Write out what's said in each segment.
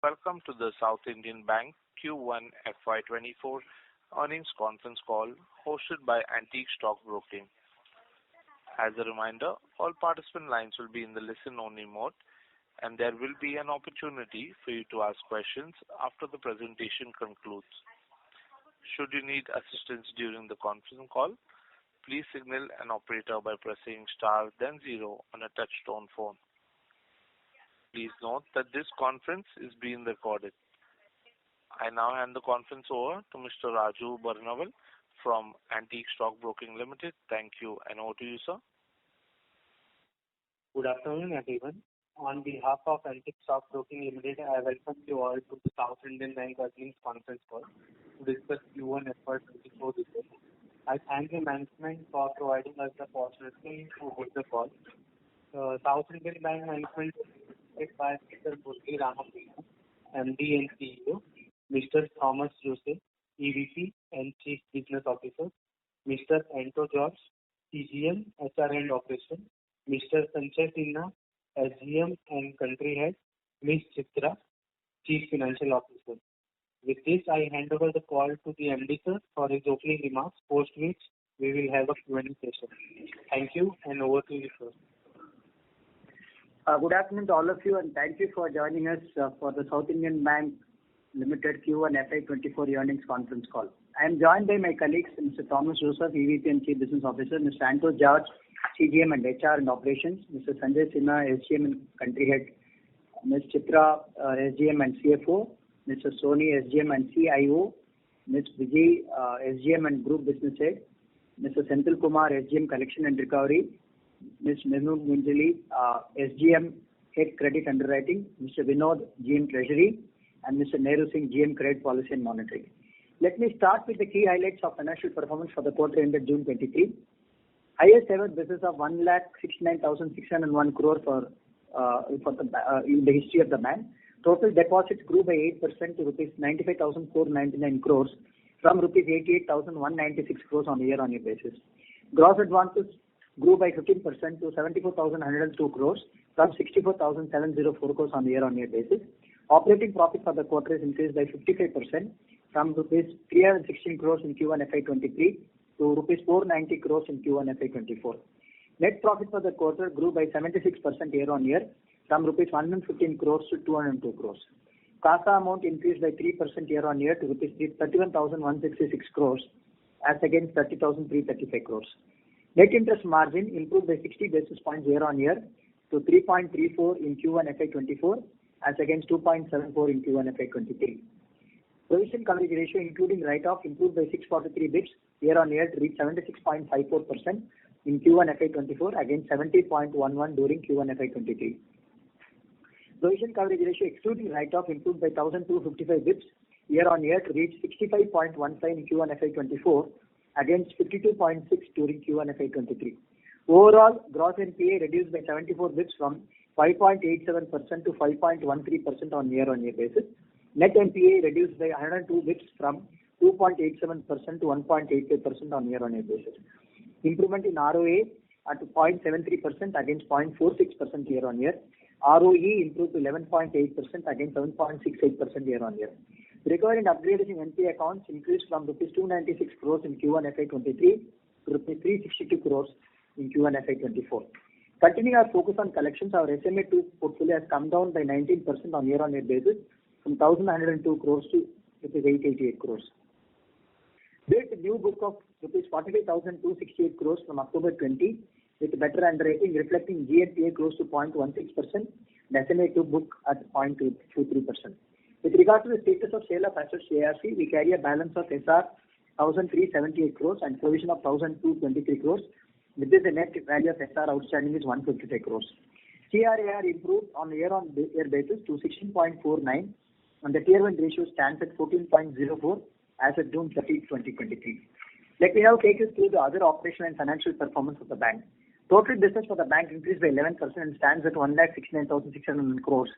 Welcome to the South Indian Bank Q1 FY24 earnings conference call hosted by Antique Stock Broking. As a reminder, all participant lines will be in the listen-only mode, and there will be an opportunity for you to ask questions after the presentation concludes. Should you need assistance during the conference call, please signal an operator by pressing star then zero on a touch-tone phone. Please note that this conference is being recorded. I now hand the conference over to Mr. Raju Barnaval from Antique Stock Broking Limited. Thank you, and over to you, sir. Good afternoon, everyone. On behalf of Antique Stock Broking Limited, I welcome you all to the South Indian Bank earnings conference call to discuss Q1 FY24 results. I thank the management for providing us the opportunity to hold the call. South Indian Bank management is led by Mr. Murali Ramakrishnan, MD and CEO, Mr. Thomas Joseph, EVP and Chief Business Officer, Mr. Anto George, CGM, HR and Operations, Mr. Sanjay Sinha, SGM and Country Head, Ms. Chitra, Chief Financial Officer. With this, I hand over the call to the MD sir for his opening remarks, post which we will have a Q&A session. Thank you, and over to you, sir. Good afternoon to all of you, and thank you for joining us for the South Indian Bank Limited Q1 FY24 earnings conference call. I am joined by my colleagues, Mr. Thomas Joseph, EVP and Chief Business Officer, Mr. Anto George, CGM and HR and Operations, Mr. Sanjay Sinha, SGM and Country Head, Ms. Chitra, SGM and CFO, Mr. Soni, SGM and CIO, Ms. Vijay, SGM and Group Business Head, Mr. Senthil Kumar, SGM Collection and Recovery, Ms. Mehmood Munjali, SGM Head Credit Underwriting, Mr. Vinod, GM Treasury, and Mr. Nehru Singh, GM Credit Policy and Monitoring. Let me start with the key highlights of financial performance for the quarter ended June 23. Highest ever business of 1,69,601 crore in the history of the bank. Total deposits grew by 8% to rupees 95,499 crores from rupees 88,196 crores on a year-on-year basis. Gross advances grew by 15% to 74,102 crores from 64,704 crores on a year-on-year basis. Operating profit for the quarter is increased by 55% from rupees 316 crores in Q1 FY23 to rupees 490 crores in Q1 FY24. Net profit for the quarter grew by 76% year-on-year from rupees 115 crores to 202 crores. CASA amount increased by 3% year-on-year to rupees 31,166 crores as against 30,335 crores. Net interest margin improved by 60 basis points year-on-year to 3.34 in Q1 FY24 as against 2.74 in Q1 FY23. Provision coverage ratio including write-off improved by 643 bps year-on-year to reach 76.54% in Q1 FY24 against 70.11 during Q1 FY23. Provision coverage ratio excluding write-off improved by 1,255 bps year-on-year to reach 65.15 in Q1 FY24 against 52.6 during Q1 FY23. Overall, gross NPA reduced by 74 bps from 5.87% to 5.13% on year-on-year basis. Net NPA reduced by 102 bps from 2.87% to 1.85% on year-on-year basis. Improvement in ROA at 0.73% against 0.46% year-on-year. ROE improved to 11.8% against 7.68% year-on-year. Recovery and upgrading NPA accounts increased from rupees 296 crores in Q1 FY23 to rupees 362 crores in Q1 FY24. Continuing our focus on collections, our SMA2 portfolio has come down by 19% on year-on-year basis from 1,102 crores to rupees 888 crores. Built a new book of rupees 45,268 crores from October 20 with better underwriting reflecting GNPA close to 0.16% and SMA2 book at 0.23%. With regard to the status of sale of assets to ARC, we carry a balance of SR 1,378 crores and provision of 1,223 crores. With this, the net value of SR outstanding is 155 crores. CRAR improved on a year-on-year basis to 16.49 and the Tier 1 ratio stands at 14.04 as of June 30, 2023. Let me now take you through the other operational and financial performance of the bank. Total business for the bank increased by 11% and stands at 1,69,600 crores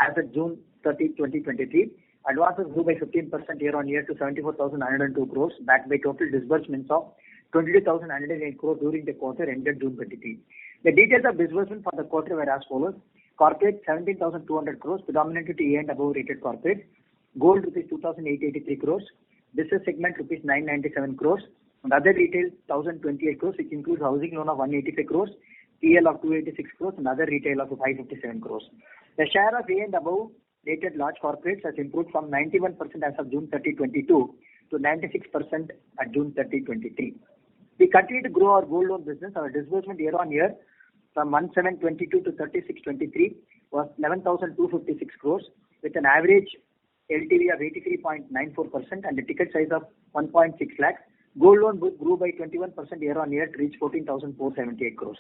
as of June 30, 2023. Advances grew by 15% year-on-year to 74,902 crores, backed by total disbursements of 22,108 crores during the quarter ended June 23. The details of disbursement for the quarter were as follows. Corporate 17,200 crores, predominantly to A and above rated corporate. Gold rupees 2,883 crores. Business segment rupees 997 crores. And other retail 1,028 crores, which includes housing loan of 185 crores, PL of 286 crores, and other retail of 557 crores. The share of A and above rated large corporates has improved from 91% as of June 30, 22 to 96% at June 30, 23. We continue to grow our gold loan business. Our disbursement year on year from 1722 to 3623 was 11,256 crores with an average LTV of 83.94% and a ticket size of 1.6 lakhs. Gold loan book grew by 21% year on year to reach 14,478 crores.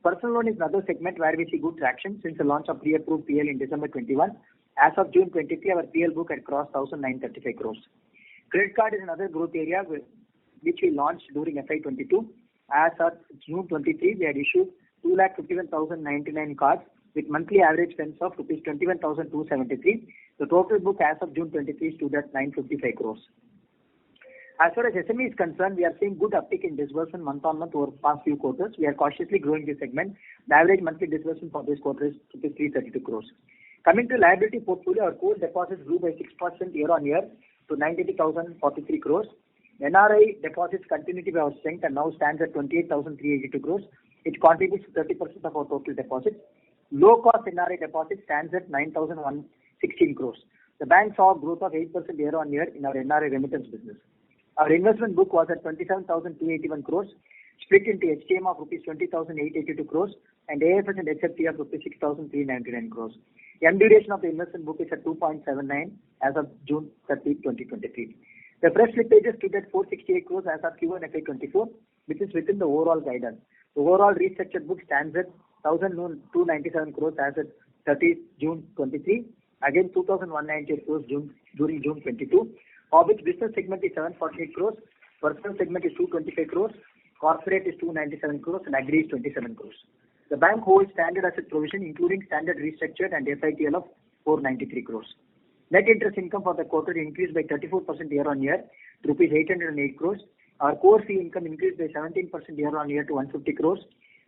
Personal loan is another segment where we see good traction since the launch of pre-approved PL in December 21. As of June 23, our PL book had crossed 1,935 crores. Credit card is another growth area which we launched during FY22. As of June 23, we had issued 2,51,099 cards with monthly average spends of rupees 21,273. The total book as of June 23 stood at 955 crores. As far as SME is concerned, we are seeing good uptick in disbursement month on month over past few quarters. We are cautiously growing this segment. The average monthly disbursement for this quarter is 332 crores. Coming to liability portfolio, our core deposits grew by 6% year on year to 92,043 crores. NRI deposits continue to be our strength and now stands at 28,382 crores, which contributes to 30% of our total deposits. Low cost NRI deposits stands at 9,116 crores. The bank saw a growth of 8% year on year in our NRI remittance business. Our investment book was at 27,281 crores, split into HTM of rupees 20,882 crores and AFS and HFT of rupees 6,399 crores. M duration of the investment book is at 2.79 as of June 30, 2023. The fresh slippages stood at 468 crores as of Q1 FY24, which is within the overall guidance. The overall restructured book stands at 1,297 crores as of 30 June 23, again 2,198 crores during June 22, of which business segment is 748 crores, personal segment is 225 crores, corporate is 297 crores, and agri is 27 crores. The bank holds standard asset provision, including standard restructured and FITL of 493 crores. Net interest income for the quarter increased by 34% year on year to rupees 808 crores. Our core fee income increased by 17% year on year to 150 crores.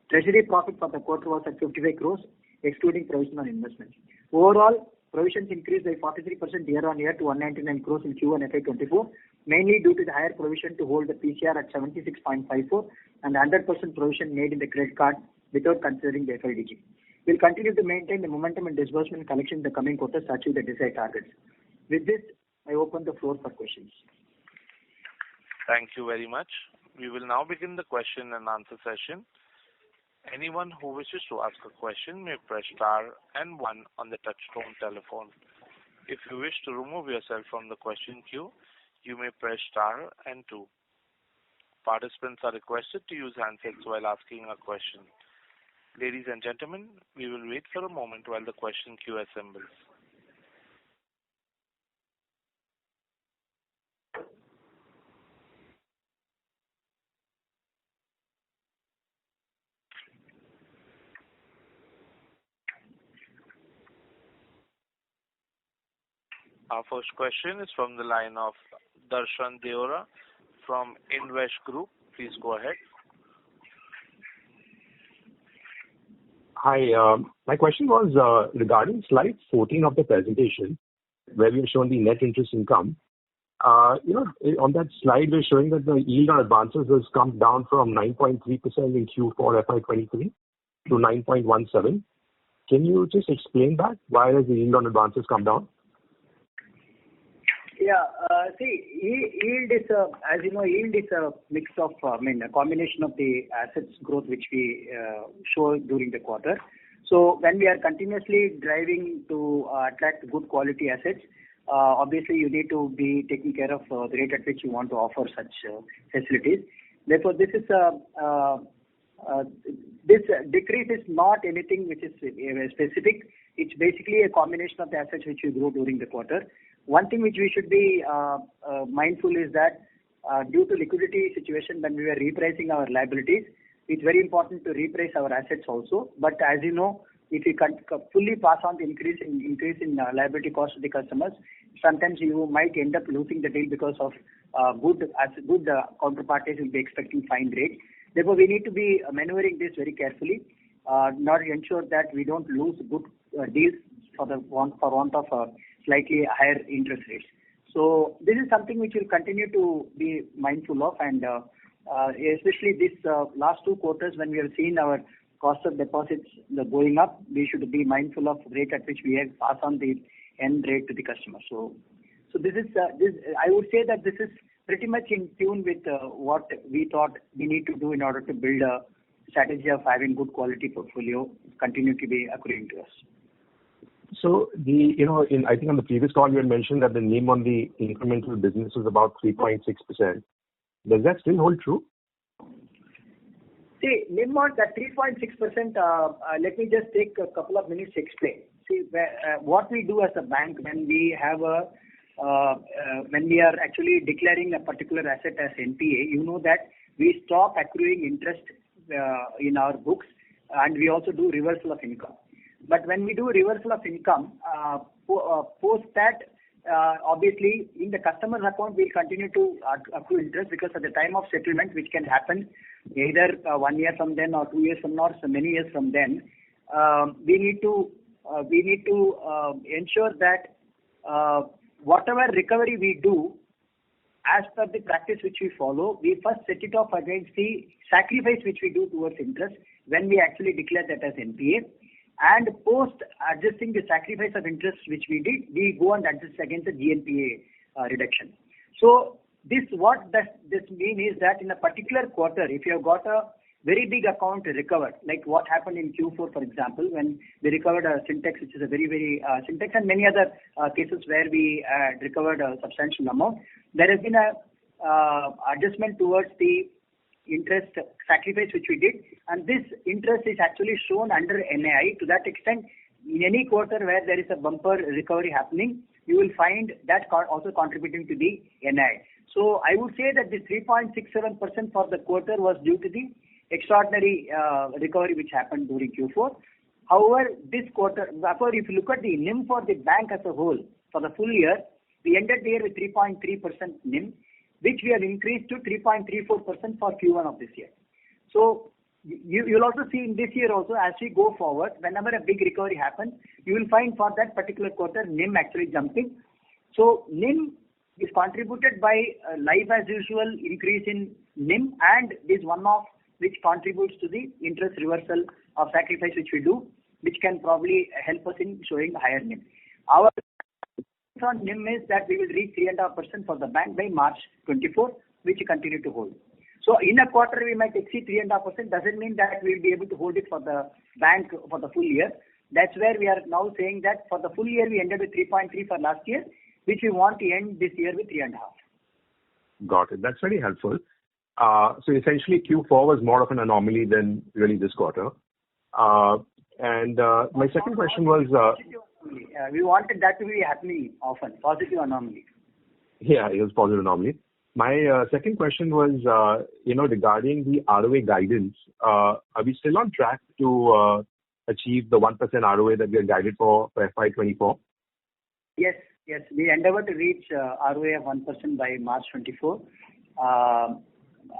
Treasury profit for the quarter was at 55 crores, excluding provision on investments. Overall, provisions increased by 43% year on year to 199 crores in Q1 FY24, mainly due to the higher provision to hold the PCR at 76.54 and 100% provision made in the credit card without considering the FLDG. We'll continue to maintain the momentum and disbursement and collection in the coming quarters to achieve the desired targets. With this, I open the floor for questions. Thank you very much. We will now begin the question and answer session. Anyone who wishes to ask a question may press star and 1 on the touchtone telephone. If you wish to remove yourself from the question queue, you may press star and 2. Participants are requested to use handsets while asking a question. Ladies and gentlemen, we will wait for a moment while the question queue assembles. Our first question is from the line of Darshan Deora from Invest Group. Please go ahead. Hi, my question was regarding slide 14 of the presentation, where we have shown the net interest income. On that slide, we're showing that the yield on advances has come down from 9.3% in Q4 FY23 to 9.17. Can you just explain that? Why has the yield on advances come down? Yeah, yield is as you know, yield is a mix of, a combination of the assets growth which we show during the quarter. So when we are continuously driving to attract good quality assets, obviously you need to be taking care of the rate at which you want to offer such facilities. Therefore, this decrease is not anything which is specific. It's basically a combination of the assets which we grow during the quarter. One thing which we should be mindful is that due to liquidity situation, when we were repricing our liabilities, it's very important to reprice our assets also. But as you know, if you can fully pass on the increase in liability cost to the customers, sometimes you might end up losing the deal because of good counterparties will be expecting fine rates. Therefore, we need to be maneuvering this very carefully, not ensure that we don't lose good deals for want of slightly higher interest rates. So this is something which we'll continue to be mindful of, and especially this last 2 quarters when we have seen our cost of deposits going up, we should be mindful of rate at which we have pass on the end rate to the customer. So this is I would say that this is pretty much in tune with what we thought we need to do in order to build a strategy of having good quality portfolio continue to be accruing to us. So I think on the previous call you had mentioned that the NIM on the incremental business was about 3.6%. Does that still hold true? See, NIM on that 3.6%, let me just take a couple of minutes to explain. See, what we do as a bank when we have when we are actually declaring a particular asset as NPA, you know that we stop accruing interest in our books, and we also do reversal of income. But when we do reversal of income, post that, obviously in the customer's account we'll continue to accrue interest, because at the time of settlement, which can happen either 1 year from then or 2 years from now, or so many years from then, we need to ensure that whatever recovery we do, as per the practice which we follow, we first set it off against the sacrifice which we do towards interest when we actually declare that as NPA. And post adjusting the sacrifice of interest which we did, we go and adjust against the GNPA reduction. So what this means is that in a particular quarter, if you have got a very big account recovered, like what happened in Q4, for example, when we recovered a Syntex, which is a very Syntex, and many other cases where we recovered a substantial amount, there has been a adjustment towards the interest sacrifice which we did, and this interest is actually shown under NII. To that extent, in any quarter where there is a bumper recovery happening, you will find that also contributing to the NII. So I would say that the 3.67% for the quarter was due to the extraordinary recovery which happened during Q4. However, this quarter, therefore, if you look at the NIM for the bank as a whole, for the full year, we ended the year with 3.3% NIM, which we have increased to 3.34% for Q1 of this year. So you'll also see in this year also, as we go forward, whenever a big recovery happens, you will find for that particular quarter NIM actually jumping. So NIM is contributed by life as usual increase in NIM, and this one-off which contributes to the interest reversal of sacrifice which we do, which can probably help us in showing higher NIM. Our on NIM is that we will reach 3.5% for the bank by March 24, which we continue to hold. So in a quarter we might exceed 3.5%, doesn't mean that we will be able to hold it for the bank for the full year. That's where we are now saying that for the full year we ended with 3.3 for last year, which we want to end this year with 3.5. Got it. That's very helpful. So essentially Q4 was more of an anomaly than really this quarter. And my second question was... we wanted that to be happening often, positive anomaly. Yeah, it was positive anomaly. My second question was, regarding the ROA guidance. Are we still on track to achieve the 1% ROA that we are guided for FY24? Yes. We endeavor to reach ROA of 1% by March 24.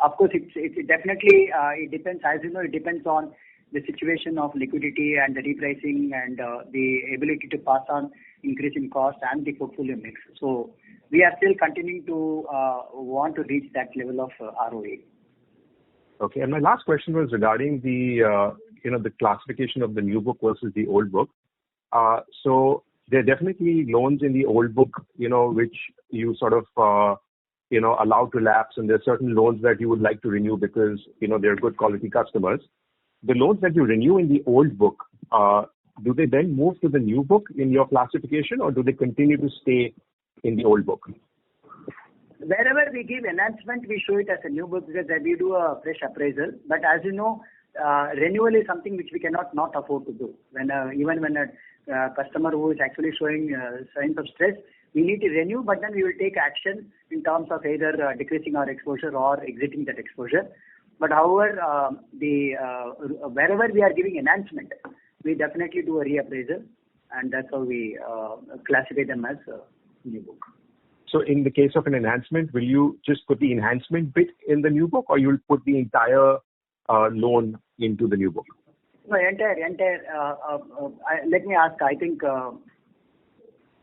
Of course, it definitely it depends. As you know, it depends on the situation of liquidity and the repricing and the ability to pass on increase in cost and the portfolio mix. So we are still continuing to want to reach that level of ROA. Okay. And my last question was regarding the the classification of the new book versus the old book. So there are definitely loans in the old book, which you sort of allow to lapse, and there are certain loans that you would like to renew because they're good quality customers. The loans that you renew in the old book, do they then move to the new book in your classification, or do they continue to stay in the old book? Wherever we give enhancement, we show it as a new book because then we do a fresh appraisal. But as you know, renewal is something which we cannot not afford to do. Even when a customer who is actually showing signs of stress, we need to renew, but then we will take action in terms of either decreasing our exposure or exiting that exposure. But however, wherever we are giving enhancement, we definitely do a reappraisal, and that's how we classify them as a new book. So in the case of an enhancement, will you just put the enhancement bit in the new book, or you will put the entire loan into the new book? No, let me ask. I think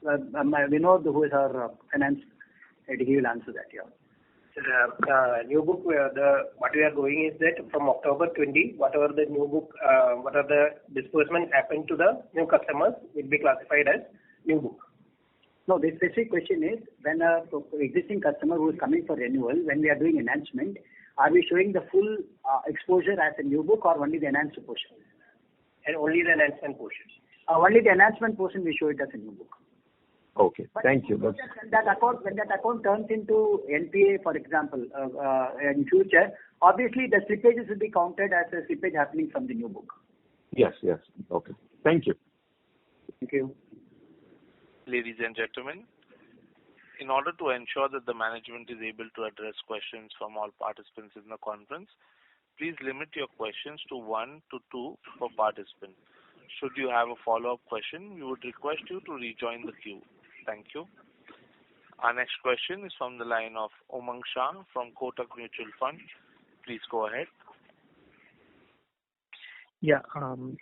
Vinod, who is our finance head, he will answer that. Yeah. So the new book, what we are doing is that from October 20, whatever the new book, what are the disbursements happen to the new customers will be classified as new book. No, the specific question is when a existing customer who is coming for renewal, when we are doing enhancement, are we showing the full exposure as a new book or only the enhanced portion? And only the enhancement portion. Only the enhancement portion we show it as a new book. Okay, But thank you. when that account turns into NPA, for example, in future, obviously the slippages will be counted as a slippage happening from the new book. Yes. Okay. Thank you. Thank you. Ladies and gentlemen, in order to ensure that the management is able to address questions from all participants in the conference, please limit your questions to 1 to 2 per participant. Should you have a follow-up question, we would request you to rejoin the queue. Thank you. Our next question is from the line of Umang Shah from Kotak Mutual Fund. Please go ahead. Yeah,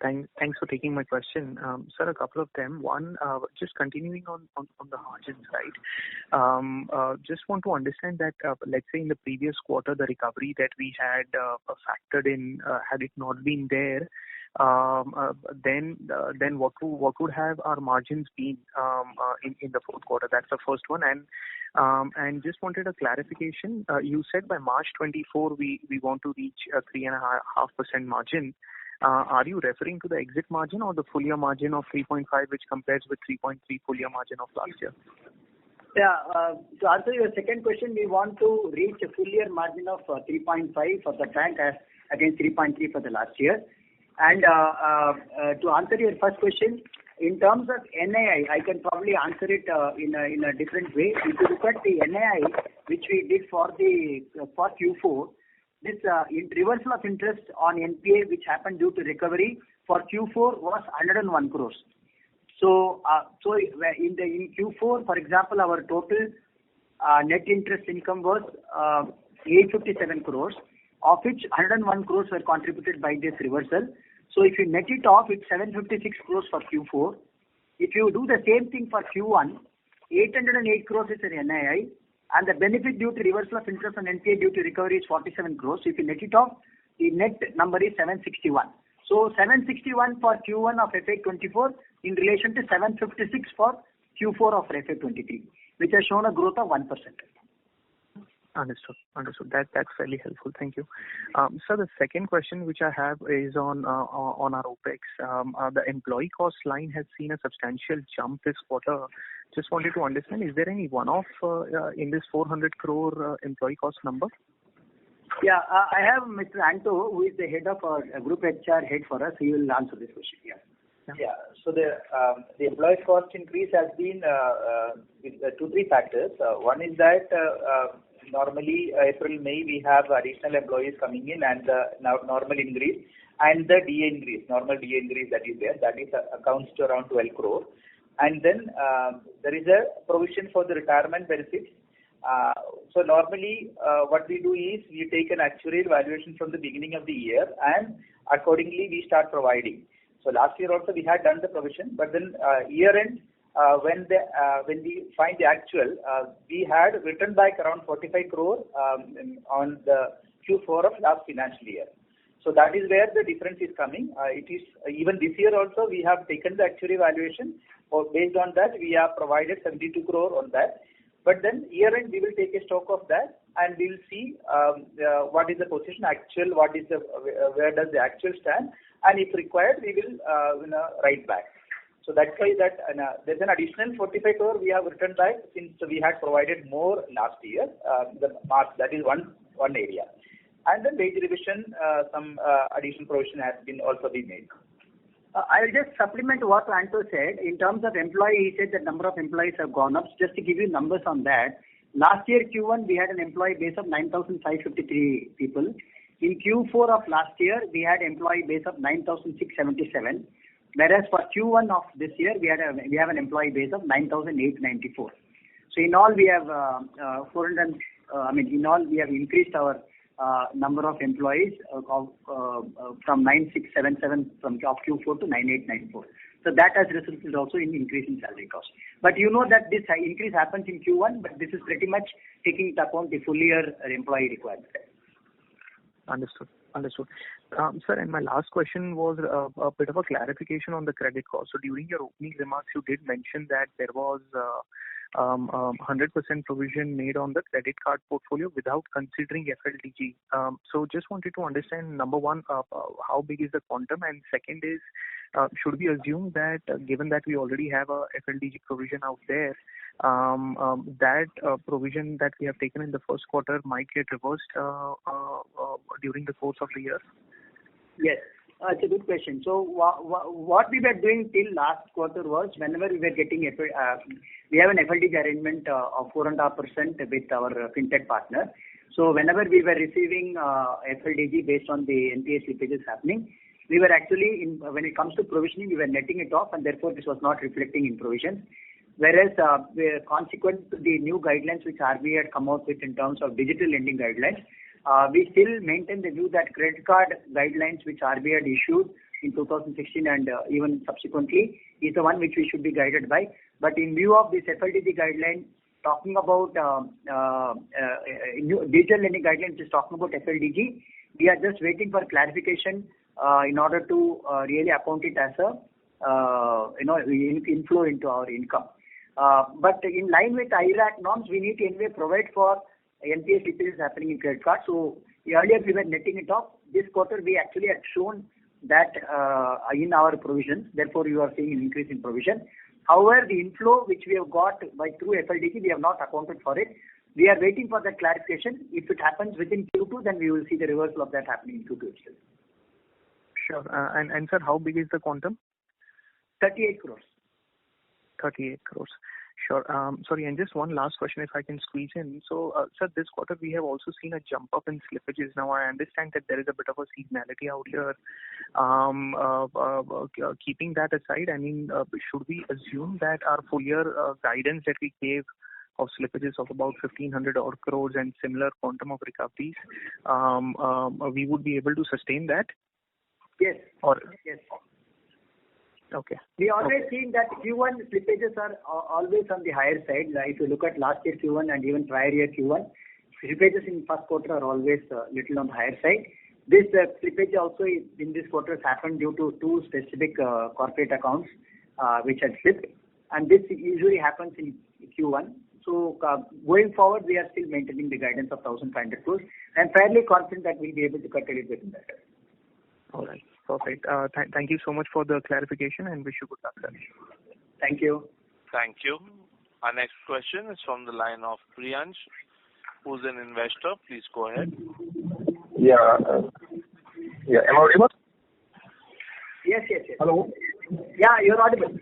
thanks for taking my question. Sir, a couple of them. One, just continuing on the margin side. Just want to understand that, let's say in the previous quarter, the recovery that we had factored in, had it not been there, then what would have our margins been in the fourth quarter? That's the first one. And just wanted a clarification. You said by March 24 we want to reach a 3.5% margin. Are you referring to the exit margin or the full year margin of 3.5, which compares with 3.3 full year margin of last year? Yeah. To answer your second question, we want to reach a full year margin of 3.5 for the bank as against 3.3 for the last year. And to answer your first question, in terms of NII, I can probably answer it in a different way. If you look at the NII, which we did for Q4, this reversal of interest on NPA, which happened due to recovery for Q4, was 101 crores. So in Q4, for example, our total net interest income was 857 crores, of which 101 crores were contributed by this reversal. So if you net it off, it's 756 crores for Q4. If you do the same thing for Q1, 808 crores is an NII, and the benefit due to reversal of interest on NPA due to recovery is 47 crores. So if you net it off, the net number is 761. So 761 for Q1 of FY24 in relation to 756 for Q4 of FY23, which has shown a growth of 1%. Understood. That's fairly helpful. Thank you. Sir, the second question which I have is on our OPEX. The employee cost line has seen a substantial jump this quarter. Just wanted to understand, is there any one-off in this 400 crore employee cost number? Yeah, I have Mr. Anto, who is the head of our group HR head for us. He will answer this question. Yeah. So the employee cost increase has been with 2-3 factors. One is that normally April, May we have additional employees coming in and normal increase and the DA increase, normal DA increase that is there, that is accounts to around 12 crore. And then there is a provision for the retirement benefits. So normally what we do is we take an actuarial valuation from the beginning of the year and accordingly we start providing. So last year also we had done the provision, but then year end when we find the actual, we had written back around 45 crore on the Q4 of last financial year. So that is where the difference is coming. It is even this year also we have taken the actuarial valuation. Based on that we have provided 72 crore on that. But then year end we will take a stock of that and we will see what is the position actual, what is the where does the actual stand, and if required we will write back. So that's why that there's an additional 45 crore we have returned back since we had provided more last year. The March, that is one area. And then wage revision, some additional provision has been also been made. I will just supplement what Anto said. In terms of employee, he said the number of employees have gone up. Just to give you numbers on that, last year Q1 we had an employee base of 9,553 people. In Q4 of last year we had employee base of 9,677. Whereas for Q1 of this year we have an employee base of 9,894. So in all we have in all we have increased our number of employees from 9677 of Q4 to 9894. So that has resulted also in increase in salary cost. But you know that this increase happens in Q1, but this is pretty much taking into account the full year employee requirement. Understood. Sir, and my last question was a bit of a clarification on the credit cost. So during your opening remarks, you did mention that there was 100% provision made on the credit card portfolio without considering FLDG. So just wanted to understand, number one, how big is the quantum? And second is, should we assume that given that we already have a FLDG provision out there, that provision that we have taken in the first quarter might get reversed during the course of the year? Yes. It's a good question. So what we were doing till last quarter was whenever we were getting we have an FLDG arrangement of 4.5% with our fintech partner. So whenever we were receiving FLDG based on the NPA slippages happening, we were actually, when it comes to provisioning, we were netting it off, and therefore this was not reflecting in provisions. Whereas consequent to the new guidelines which RBI had come out with in terms of digital lending guidelines, we still maintain the view that credit card guidelines which RBI had issued in 2016 and even subsequently is the one which we should be guided by. But in view of this FLDG guideline, talking about digital lending guidelines, which is talking about FLDG, we are just waiting for clarification in order to really account it as a inflow into our income. But in line with IRAC norms, we need to anyway provide for NPA slippages happening in credit card. So earlier we were netting it off. This quarter we actually had shown that in our provisions. Therefore, you are seeing an increase in provision. However, the inflow which we have got through FLDG, we have not accounted for it. We are waiting for that clarification. If it happens within Q2, then we will see the reversal of that happening in Q2 itself. Sure. And sir, how big is the quantum? 38 crores. 38 crores. Sure. Sorry, and just one last question if I can squeeze in. So, sir, this quarter we have also seen a jump up in slippages. Now, I understand that there is a bit of a seasonality out here. Keeping that aside, I mean, should we assume that our full year guidance that we gave of slippages of about 1,500 odd crores and similar quantum of recoveries, we would be able to sustain that? Yes. Yes. Okay. We always seen that Q1 slippages are always on the higher side. Like if you look at last year Q1 and even prior year Q1, slippages in first quarter are always little on the higher side. This slippage also in this quarter has happened due to two specific corporate accounts which had slipped, and this usually happens in Q1. So going forward, we are still maintaining the guidance of 1,500 crores. I'm fairly confident that we'll be able to cut a little bit in that. All right. Perfect. Thank you so much for the clarification and wish you good luck, sir. Thank you. Thank you. Our next question is from the line of Priyansh, who's an investor. Please go ahead. Yeah. Am I audible? Yes. Hello. Yeah, you're audible.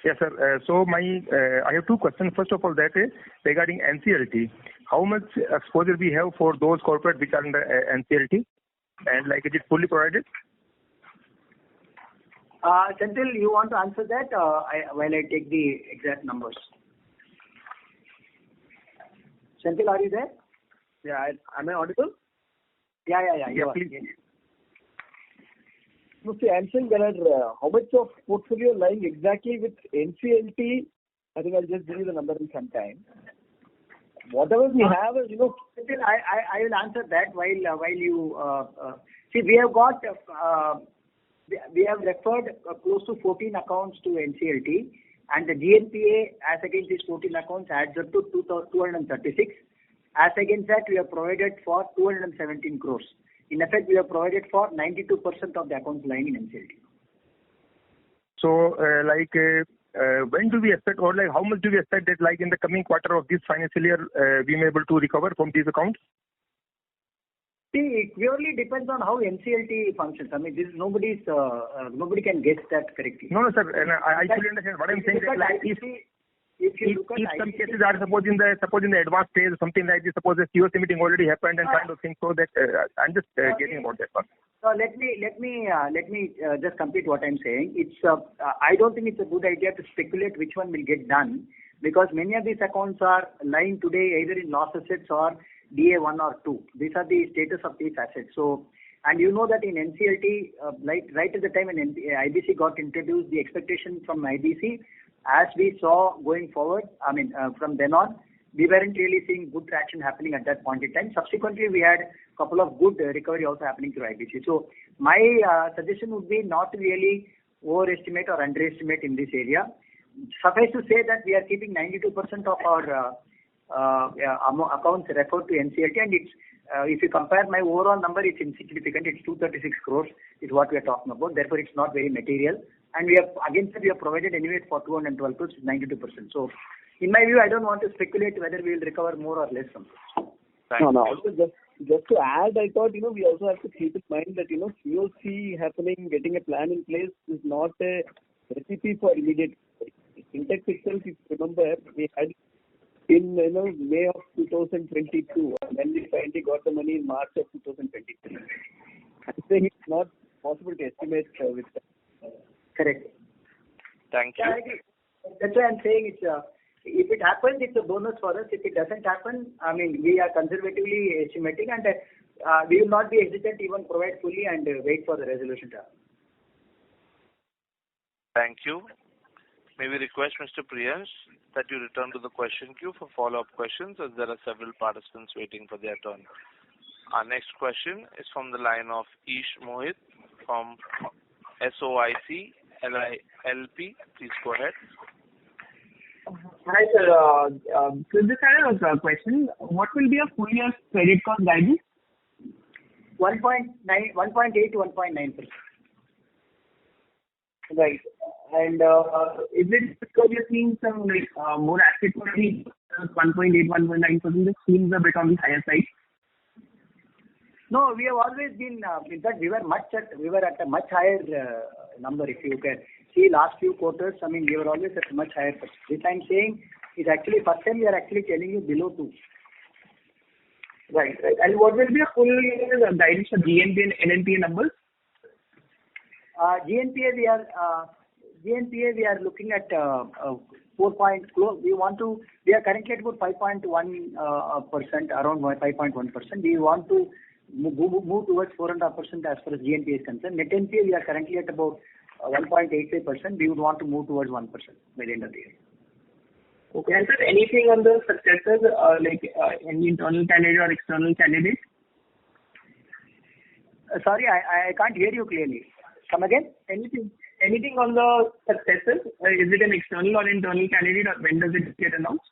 Yes, sir. So I have two questions. First of all, that is regarding NCLT. How much exposure we have for those corporate which are under NCLT? And is it fully provided? Senthil, you want to answer that while I take the exact numbers? Senthil, are you there? Yeah, am I audible? Yeah. Please. Yes. No, see, I'm saying there are how much of portfolio lying exactly with NCLT? I think I'll just give you the number in some time. Whatever we have, Senthil, I will answer that while you see. We have got we have referred close to 14 accounts to NCLT, and the GNPA as against these 14 accounts adds up to 236. As against that, we have provided for 217 crores. In effect, we have provided for 92% of the accounts lying in NCLT. So, when do we expect, or how much do we expect that, in the coming quarter of this financial year, we may be able to recover from these accounts? See, it purely depends on how NCLT functions. I mean, nobody can guess that correctly. No, sir. And I fully understand. What I'm saying is if some cases are suppose in the advanced stage, something like this, suppose the COC meeting already happened and kind of thing, so that I'm just getting about that one. So let me just complete what I'm saying. It's I don't think it's a good idea to speculate which one will get done, because many of these accounts are lying today either in loss assets or DA1 or 2. These are the status of these assets. So, and you know that in NCLT, right at the time when IBC got introduced, the expectation from IBC, as we saw going forward, from then on, we weren't really seeing good traction happening at that point in time. Subsequently, we had a couple of good recovery also happening through IBC. So my suggestion would be not to really overestimate or underestimate in this area. Suffice to say that we are keeping 92% of our accounts referred to NCLT, and it's if you compare my overall number, it's insignificant. It's 236 crores is what we are talking about. Therefore, it's not very material. And we have provided anyway for 212 crores, 92%. So, in my view, I don't want to speculate whether we will recover more or less from this. No. Also, just to add, I thought, we also have to keep in mind that, COC happening, getting a plan in place is not a recipe for immediate. Intex itself, if you remember, we had in May of 2022, and then we finally got the money in March of 2023. I'm saying it's not possible to estimate with that. Correct. Thank you. Yeah, I agree. That's why I'm saying if it happens, it's a bonus for us. If it doesn't happen, we are conservatively estimating, and we will not be hesitant to even provide fully and wait for the resolution to happen. Thank you. May we request Mr. Priyansh that you return to the question queue for follow-up questions, as there are several participants waiting for their turn. Our next question is from the line of Ish Mohit from SOIC LP. Please go ahead. Hi, sir. So this kind of question, what will be a full year credit cost guidance? 1.8 to 1.9%. Right. And is it because you're seeing some more asset quality, 1.8, 1.9%? This seems a bit on the higher side. No, we have always been. In fact, we were at a much higher number. If you can see last few quarters, we were always at a much higher. This I'm saying is actually first time we are actually telling you below 2. Right. And what will be a full year guidance for GNPA and NNPA numbers? GNPA we are looking at 4 point close. We are currently at about 5.1%, around 5.1%. We want to move towards 4.5% as far as GNPA is concerned. Net NPA we are currently at about 1.85%. We would want to move towards 1% by the end of the year. Okay. And sir, anything on the successors, like any internal candidate or external candidate? Sorry, I can't hear you clearly. Come again? Anything on the successors? Is it an external or internal candidate, or when does it get announced?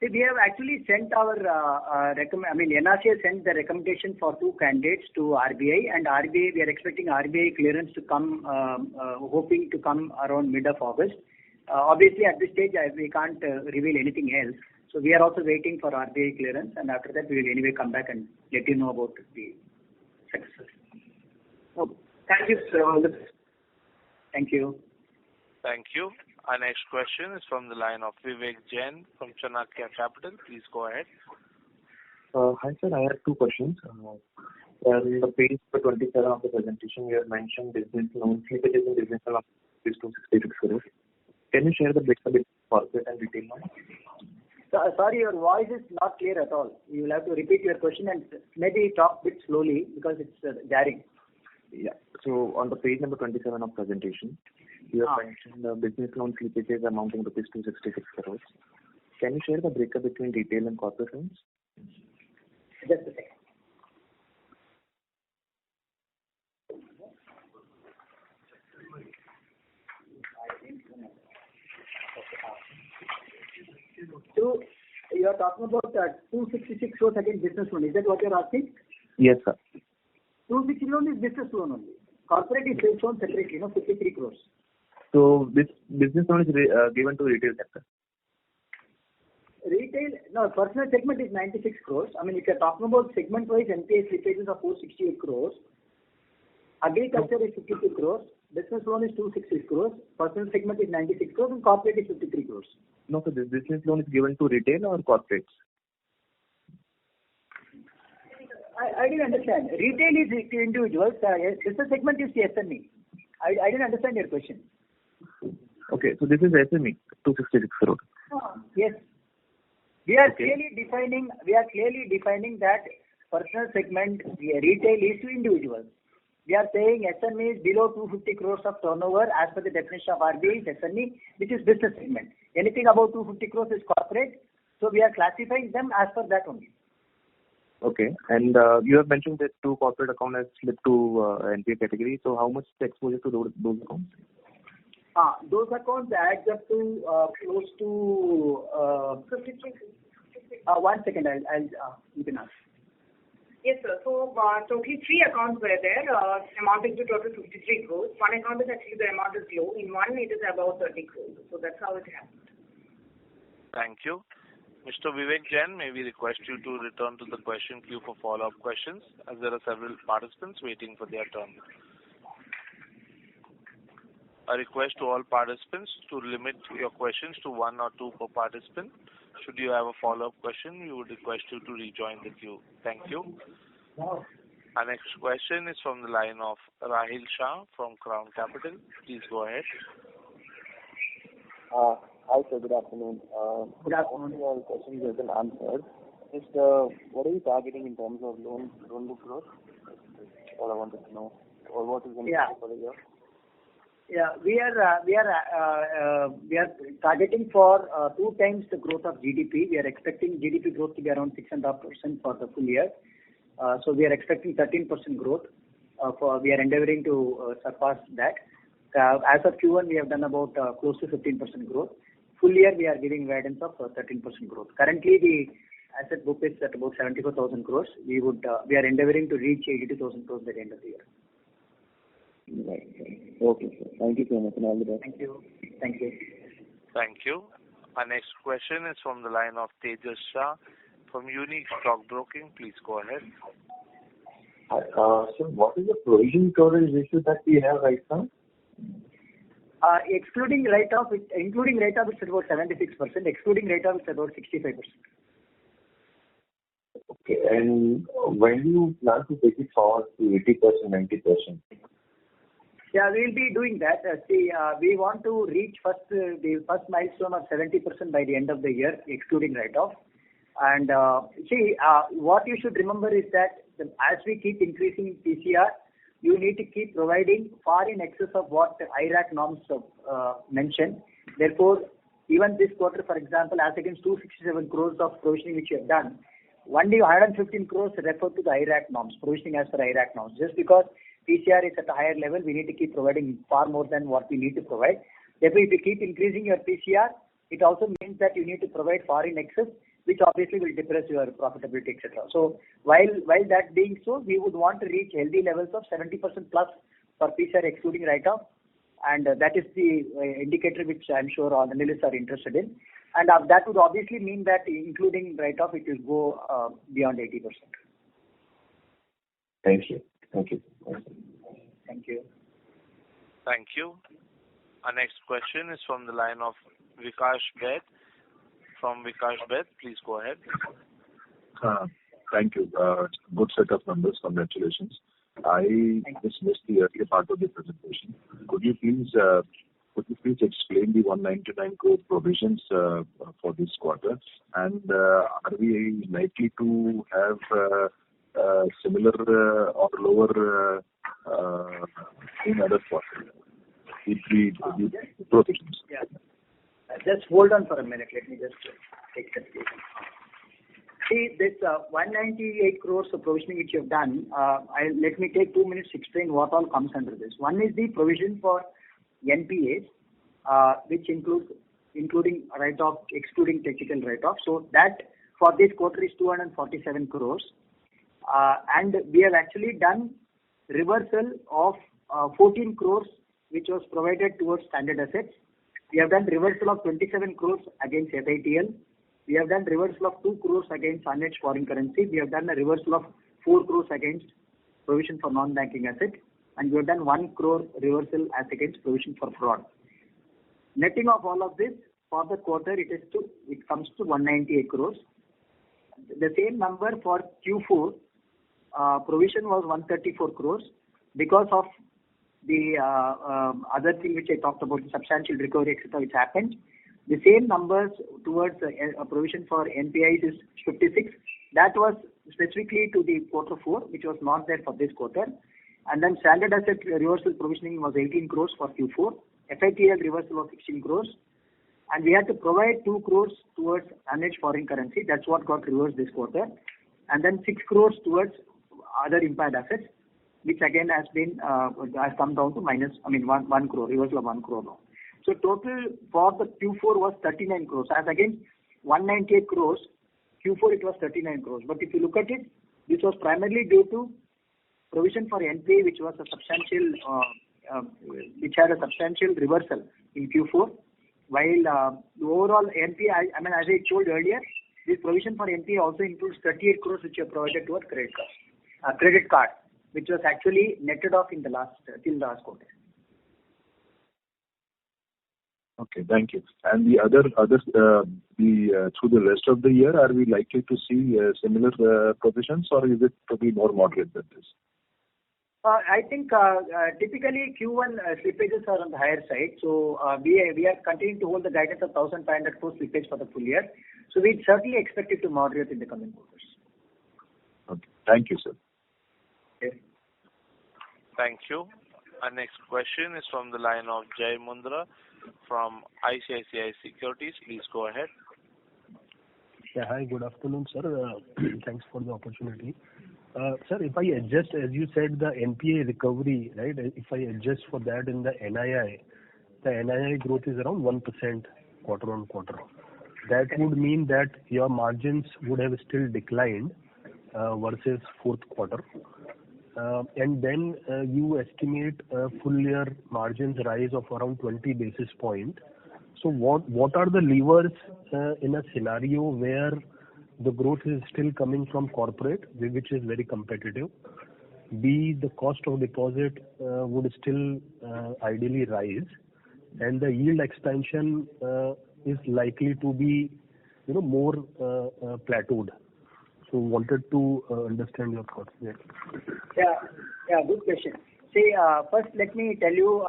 See, we have actually sent our NRC has sent the recommendation for 2 candidates to RBI, and RBI, we are expecting RBI clearance to come, hoping to come around mid of August. Obviously, at this stage, we can't reveal anything else. So we are also waiting for RBI clearance, and after that, we will anyway come back and let you know about the success. Okay. Thank you, sir. Thank you. Thank you. Our next question is from the line of Vivek Jain from Chanakya Capital. Please go ahead. Hi, sir. I have 2 questions. In the page 27 of the presentation, you have mentioned business loan slippages in business loan is 266 crores. Can you share the breakup between corporate and retail loans? Sorry, your voice is not clear at all. You will have to repeat your question and maybe talk a bit slowly because it's jarring. Yeah. So on the page number 27 of presentation, you have mentioned the business loan slippages amounting to rupees 266 crores. Can you share the breakup between retail and corporate loans? Just a second. So you are talking about 266 crores against business loan. Is that what you are asking? Yes, sir. 260 loan is business loan only. Corporate is sales loan separately, 53 crores. So this business loan is given to retail sector? Personal segment is 96 crores. If you're talking about segment-wise, NPA slippages are 468 crores. Agriculture is 52 crores. Business loan is 260 crores. Personal segment is 96 crores and corporate is 53 crores. No, so this business loan is given to retail or corporates? I didn't understand. Retail is to individuals. Business segment is to SME. I didn't understand your question. Okay, so this is SME, 266 crores. Yes. We are clearly defining that personal segment, retail is to individuals. We are saying SME is below 250 crores of turnover as per the definition of RBI is SME, which is business segment. Anything above 250 crores is corporate. So we are classifying them as per that only. Okay. And you have mentioned that 2 corporate accounts have slipped to NPA category. So how much is the exposure to those accounts? Those accounts adds up to close to 53. 1 second, you can ask. Yes, sir. So totally 3 accounts were there, amounting to total 53 crores. One account is actually the amount is low. In one, it is about 30 crores. So that's how it happened. Thank you. Mr. Vivek Jain, may we request you to return to the question queue for follow-up questions, as there are several participants waiting for their turn. A request to all participants to limit your questions to 1 or 2 per participant. Should you have a follow-up question, we would request you to rejoin the queue. Thank you. Our next question is from the line of Rahil Shah from Crown Capital. Please go ahead. Hi, sir. Good afternoon. Good afternoon. All your questions have been answered. Just what are you targeting in terms of loan book growth? That's all I wanted to know. Or what is the plan for the year? Yeah, we are targeting for 2 times the growth of GDP. We are expecting GDP growth to be around 6.5% for the full year. So we are expecting 13% growth. We are endeavoring to surpass that. As of Q1, we have done about close to 15% growth. Full year, we are giving guidance of 13% growth. Currently, the asset book is at about 74,000 crores. We are endeavoring to reach 82,000 crores by the end of the year. Right. Okay, sir. Thank you so much, and all the best. Thank you. Thank you. Thank you. Our next question is from the line of Tejas Shah from Unique Stock Broking. Please go ahead. So what is the provision coverage ratio that we have right now? Including write-off, it's about 76%. Excluding write-off, it's about 65%. Okay. And when do you plan to take it forward to 80%, 90%? Yeah, we'll be doing that. We want to reach the first milestone of 70% by the end of the year, excluding write-off. And what you should remember is that as we keep increasing PCR, you need to keep providing far in excess of what the IRAC norms mention. Therefore, even this quarter, for example, as against 267 crores of provisioning which you have done, only 115 crores refer to the IRAC norms, provisioning as per IRAC norms. Just because PCR is at a higher level, we need to keep providing far more than what we need to provide. Therefore, if you keep increasing your PCR, it also means that you need to provide far in excess, which obviously will depress your profitability, etc. So while that being so, we would want to reach healthy levels of 70% plus for PCR excluding write-off, and that is the indicator which I'm sure all analysts are interested in. And that would obviously mean that including write-off, it will go beyond 80%. Thank you. Thank you. Thank you. Thank you. Our next question is from the line of Vikash Bed. From Vikash Bed, please go ahead. Thank you. Good set of numbers. Congratulations. I just missed the earlier part of the presentation. Could you please explain the 199 crore provisions for this quarter? And are we likely to have similar or lower in other quarters? The provisions. Yeah. Just hold on for a minute. Let me just take that. See, this 198 crores of provisioning which you have done, let me take 2 minutes to explain what all comes under this. One is the provision for NPAs, which including write-off, excluding technical write-off. So that for this quarter is 247 crores. And we have actually done reversal of 14 crores, which was provided towards standard assets. We have done reversal of 27 crores against FITL. We have done reversal of 2 crores against unhedged foreign currency. We have done a reversal of 4 crores against provision for non-banking asset. And we have done 1 crore reversal as against provision for fraud. Netting of all of this for the quarter, it comes to 198 crores. The same number for Q4, provision was 134 crores because of the other thing which I talked about, substantial recovery, etc., which happened. The same numbers towards a provision for NPIs is 56. That was specifically to the quarter 4, which was not there for this quarter. And then standard asset reversal provisioning was 18 crores for Q4. FITL reversal was 16 crores. And we had to provide 2 crores towards unhedged foreign currency. That's what got reversed this quarter. And then 6 crores towards other impaired assets, which again has come down to 1 crore, reversal of 1 crore now. So total for the Q4 was 39 crores. As against 198 crores, Q4 it was 39 crores. But if you look at it, this was primarily due to provision for NPA, which was a which had a substantial reversal in Q4. While the overall NPA, as I told earlier, this provision for NPA also includes 38 crores which are provided towards credit card, which was actually netted off in the till last quarter. Okay, thank you. And the through the rest of the year, are we likely to see similar provisions, or is it to be more moderate than this? I think typically Q1 slippages are on the higher side. So we are continuing to hold the guidance of 1,500 crores slippage for the full year. So we certainly expect it to moderate in the coming quarters. Okay, thank you, sir. Okay. Thank you. Our next question is from the line of Jai Mundra from ICICI Securities. Please go ahead. Yeah, hi, good afternoon, sir. Thanks for the opportunity. Sir, if I adjust, as you said, the NPA recovery, right, if I adjust for that in the NII growth is around 1% quarter on quarter. That would mean that your margins would have still declined versus fourth quarter. And then you estimate a full year margins rise of around 20 basis points. So what are the levers in a scenario where the growth is still coming from corporate, which is very competitive? B, the cost of deposit would still ideally rise, and the yield expansion is likely to be, more plateaued. So wanted to understand your thoughts there. Yeah, good question. See, first let me tell you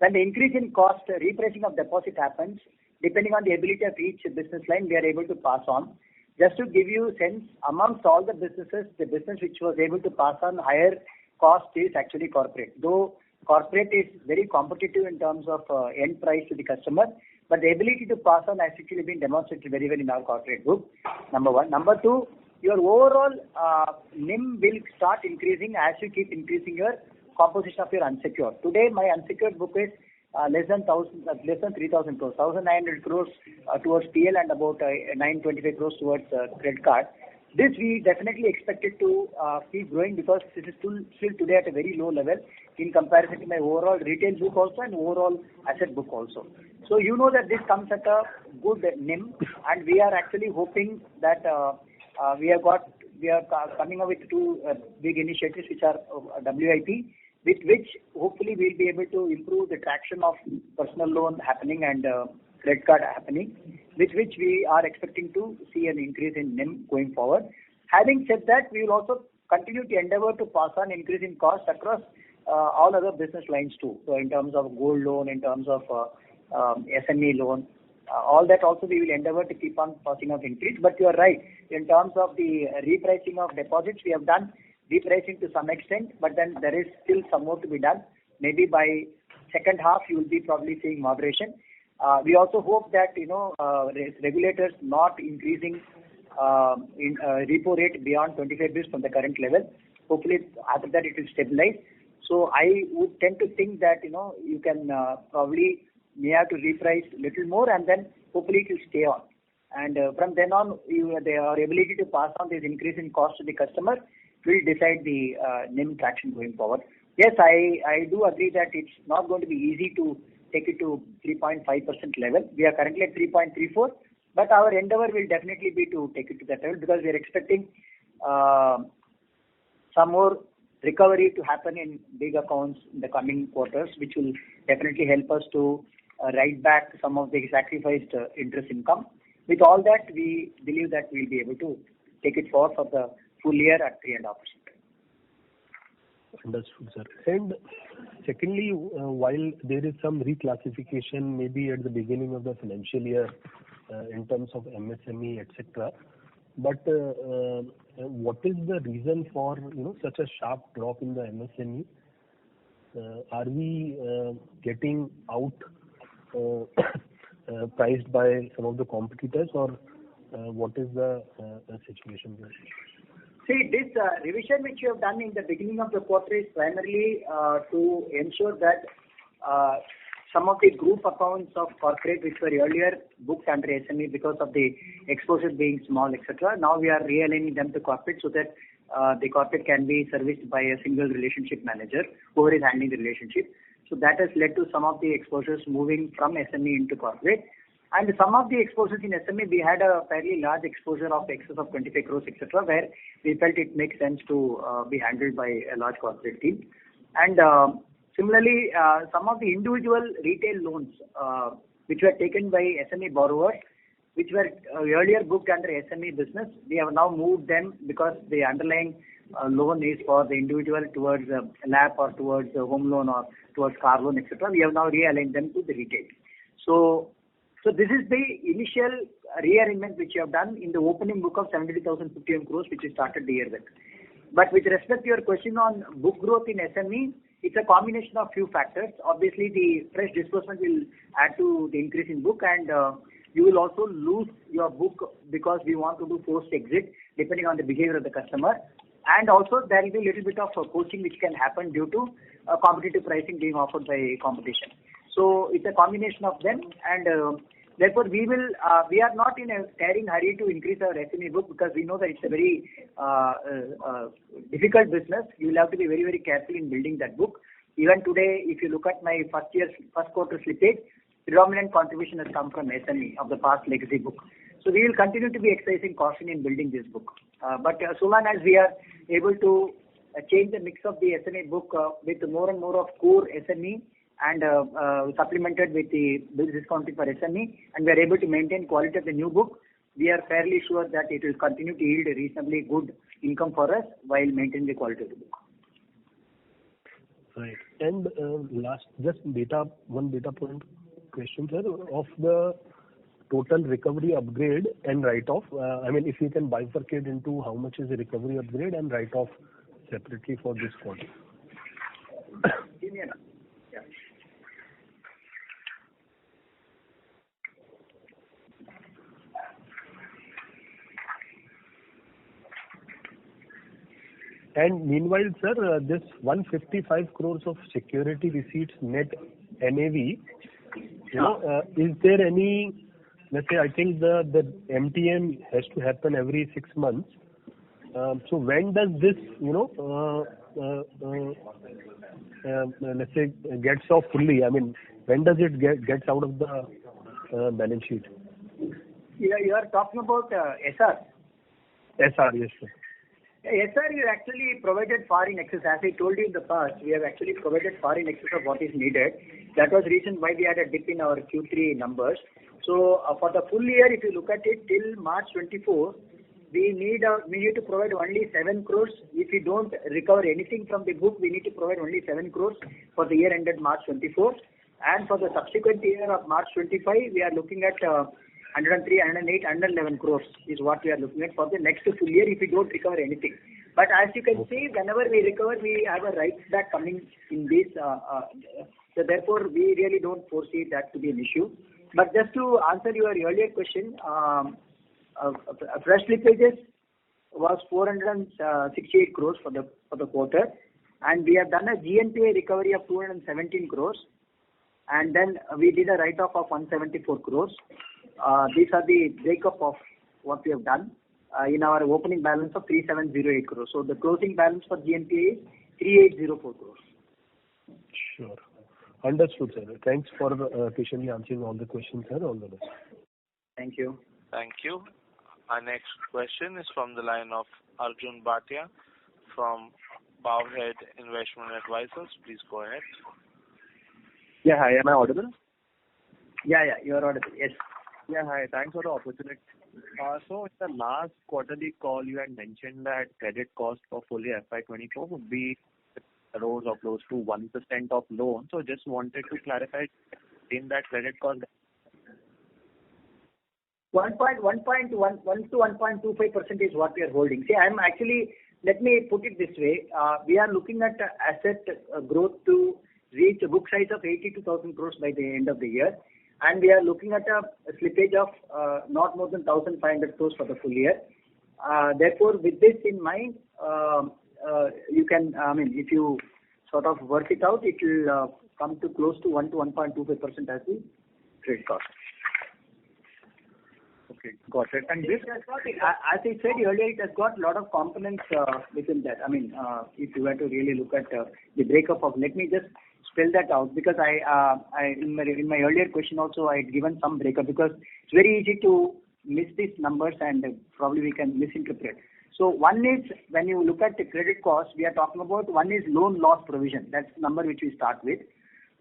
when the increase in cost, repricing of deposit happens, depending on the ability of each business line, we are able to pass on. Just to give you a sense, amongst all the businesses, the business which was able to pass on higher cost is actually corporate. Though corporate is very competitive in terms of end price to the customer, but the ability to pass on has actually been demonstrated very well in our corporate group, number one. Number two, your overall NIM will start increasing as you keep increasing your composition of your unsecured. Today, my unsecured book is less than 3,000 crores, 1,900 crores towards PL and about 925 crores towards credit card. This we definitely expect it to keep growing because it is still today at a very low level in comparison to my overall retail book also and overall asset book also. So you know that this comes at a good NIM, and we are actually hoping that we are coming up with two big initiatives which are WIP, with which hopefully we'll be able to improve the traction of personal loan happening and credit card happening, with which we are expecting to see an increase in NIM going forward. Having said that, we will also continue to endeavor to pass on increase in cost across all other business lines too. So in terms of gold loan, in terms of SME loan, all that also we will endeavor to keep on passing on increase. But you are right, in terms of the repricing of deposits, we have done repricing to some extent, but then there is still some more to be done. Maybe by second half you will be probably seeing moderation. We also hope that regulators not increasing in repo rate beyond 25 basis from the current level. Hopefully after that it will stabilize. So I would tend to think that you can probably may have to reprice little more, and then hopefully it will stay on. And from then on, their ability to pass on this increase in cost to the customer will decide the NIM traction going forward. Yes, I do agree that it's not going to be easy to take it to 3.5% level. We are currently at 3.34, but our endeavor will definitely be to take it to that level because we are expecting some more recovery to happen in big accounts in the coming quarters, which will definitely help us to write back some of the sacrificed interest income. With all that, we believe that we'll be able to take it forward for the full year at 3.5%. Understood, sir. And secondly, while there is some reclassification maybe at the beginning of the financial year in terms of MSME, etc., but what is the reason for such a sharp drop in the MSME? Are we getting out priced by some of the competitors, or what is the situation there? See, this revision which you have done in the beginning of the quarter is primarily to ensure that some of the group accounts of corporate which were earlier booked under SME because of the exposure being small, etc. Now we are realigning them to corporate so that the corporate can be serviced by a single relationship manager who is handling the relationship. So that has led to some of the exposures moving from SME into corporate. And some of the exposures in SME, we had a fairly large exposure of excess of 25 crores, etc., where we felt it makes sense to be handled by a large corporate team. And similarly, some of the individual retail loans which were taken by SME borrowers, which were earlier booked under SME business, we have now moved them because the underlying loan is for the individual towards LAP or towards home loan or towards car loan, etc. We have now realigned them to the retail. So this is the initial rearrangement which you have done in the opening book of 72,051 crores, which you started the year with. But with respect to your question on book growth in SME, it's a combination of few factors. Obviously, the fresh disbursement will add to the increase in book, and you will also lose your book because we want to do forced exit depending on the behavior of the customer. And also, there will be a little bit of poaching which can happen due to competitive pricing being offered by competition. So it's a combination of them, and therefore we are not in a tearing hurry to increase our SME book because we know that it's a very difficult business. You will have to be very, very careful in building that book. Even today, if you look at my first quarter slippage, predominant contribution has come from SME of the past legacy book. So we will continue to be exercising caution in building this book. But so long as we are able to change the mix of the SME book with more and more of core SME and supplemented with the bill discounting for SME, and we are able to maintain quality of the new book, we are fairly sure that it will continue to yield a reasonably good income for us while maintaining the quality of the book. Right. And last, just one data point question, sir. Of the total recovery upgrade and write-off, if you can bifurcate into how much is the recovery upgrade and write-off separately for this quarter. Yeah. And meanwhile, sir, this 155 crores of security receipts net NAV, is there any, let's say, I think the MTM has to happen every 6 months. So when does this, let's say, gets off fully? When does it gets out of the balance sheet? You are talking about SR? SR, yes, sir. SR is actually provided far in excess. As I told you in the past, we have actually provided far in excess of what is needed. That was the reason why we had a dip in our Q3 numbers. So for the full year, if you look at it till March 24, we need to provide only 7 crores. If we don't recover anything from the book, we need to provide only 7 crores for the year ended March 24. And for the subsequent year of March 25, we are looking at 103, 108, 111 crores is what we are looking at for the next full year if we don't recover anything. But as you can see, whenever we recover, we have a right back coming in this. So therefore, we really don't foresee that to be an issue. But just to answer your earlier question, fresh slippages was 468 crores for the quarter, and we have done a GNPA recovery of 217 crores, and then we did a write-off of 174 crores. These are the breakup of what we have done in our opening balance of 3708 crores. So the closing balance for GNPA is 3804 crores. Sure. Understood, sir. Thanks for patiently answering all the questions, sir. All the best. Thank you. Thank you. Our next question is from the line of Arjun Bhatia from Bowhead Investment Advisors. Please go ahead. Yeah, hi. Am I audible? Yeah, you are audible. Yes. Yeah, hi. Thanks for the opportunity. So in the last quarterly call, you had mentioned that credit cost for full year FY24 would be crores or close to 1% of loans. So just wanted to clarify in that credit cost. 1.1 to 1.25% is what we are holding. See, I'm actually, let me put it this way. We are looking at asset growth to reach a book size of 82,000 crores by the end of the year. And we are looking at a slippage of not more than 1,500 crores for the full year. Therefore, with this in mind, you can, if you sort of work it out, it will come to close to 1 to 1.25% as the credit cost. Okay, got it. And this has got, as I said earlier, it has got a lot of components within that. If you were to really look at the breakup of, let me just spell that out, because I in my earlier question also I had given some breakup, because it's very easy to miss these numbers and probably we can misinterpret. So one is, when you look at the credit cost, we are talking about, one is loan loss provision. That's the number which we start with.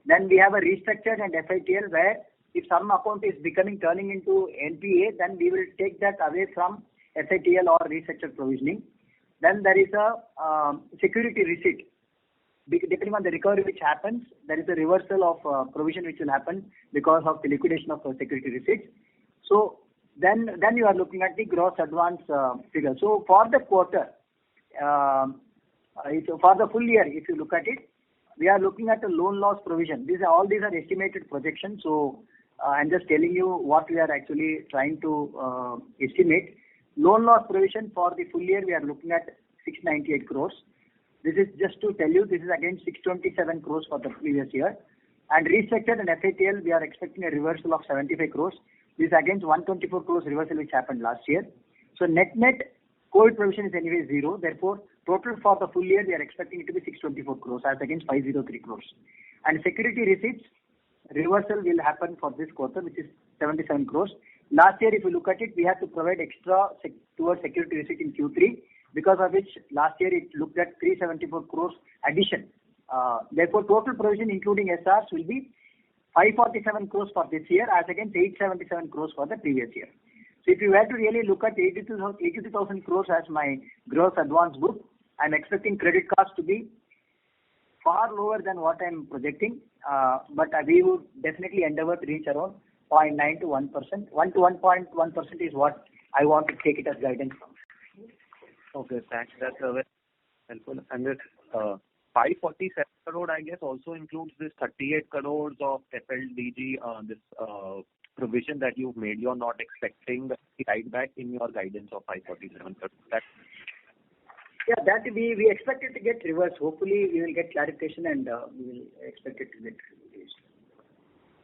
Then we have a restructured and FITL, where if some account is turning into NPA, then we will take that away from FITL or restructured provisioning. Then there is a security receipt. Depending on the recovery which happens, there is a reversal of provision which will happen because of the liquidation of security receipts. So then you are looking at the gross advance figure. So for the quarter, for the full year, if you look at it, we are looking at a loan loss provision. All these are estimated projections. So I'm just telling you what we are actually trying to estimate. Loan loss provision for the full year, we are looking at 698 crores. This is just to tell you, this is against 627 crores for the previous year. And restructured and FATL, we are expecting a reversal of 75 crores. This is against 124 crores reversal which happened last year. So net COVID provision is anyway zero. Therefore, total for the full year, we are expecting it to be 624 crores as against 503 crores. And security receipts, reversal will happen for this quarter, which is 77 crores. Last year, if you look at it, we had to provide extra towards security receipt in Q3, because of which last year it looked at 374 crores addition. Therefore, total provision including SRs will be 547 crores for this year as against 877 crores for the previous year. So if you were to really look at 82,000 crores as my gross advance book, I'm expecting credit cost to be far lower than what I'm projecting, but we would definitely endeavor to reach around 0.9 to 1%. 1 to 1.1% is what I want to take it as guidance from. Okay, thanks. That's very helpful. And this 547 crore, I guess, also includes this 38 crores of FLDG, this provision that you've made. You're not expecting the write back in your guidance of 547 crores. That we expect it to get reversed. Hopefully, we will get clarification and we will expect it to get reversed.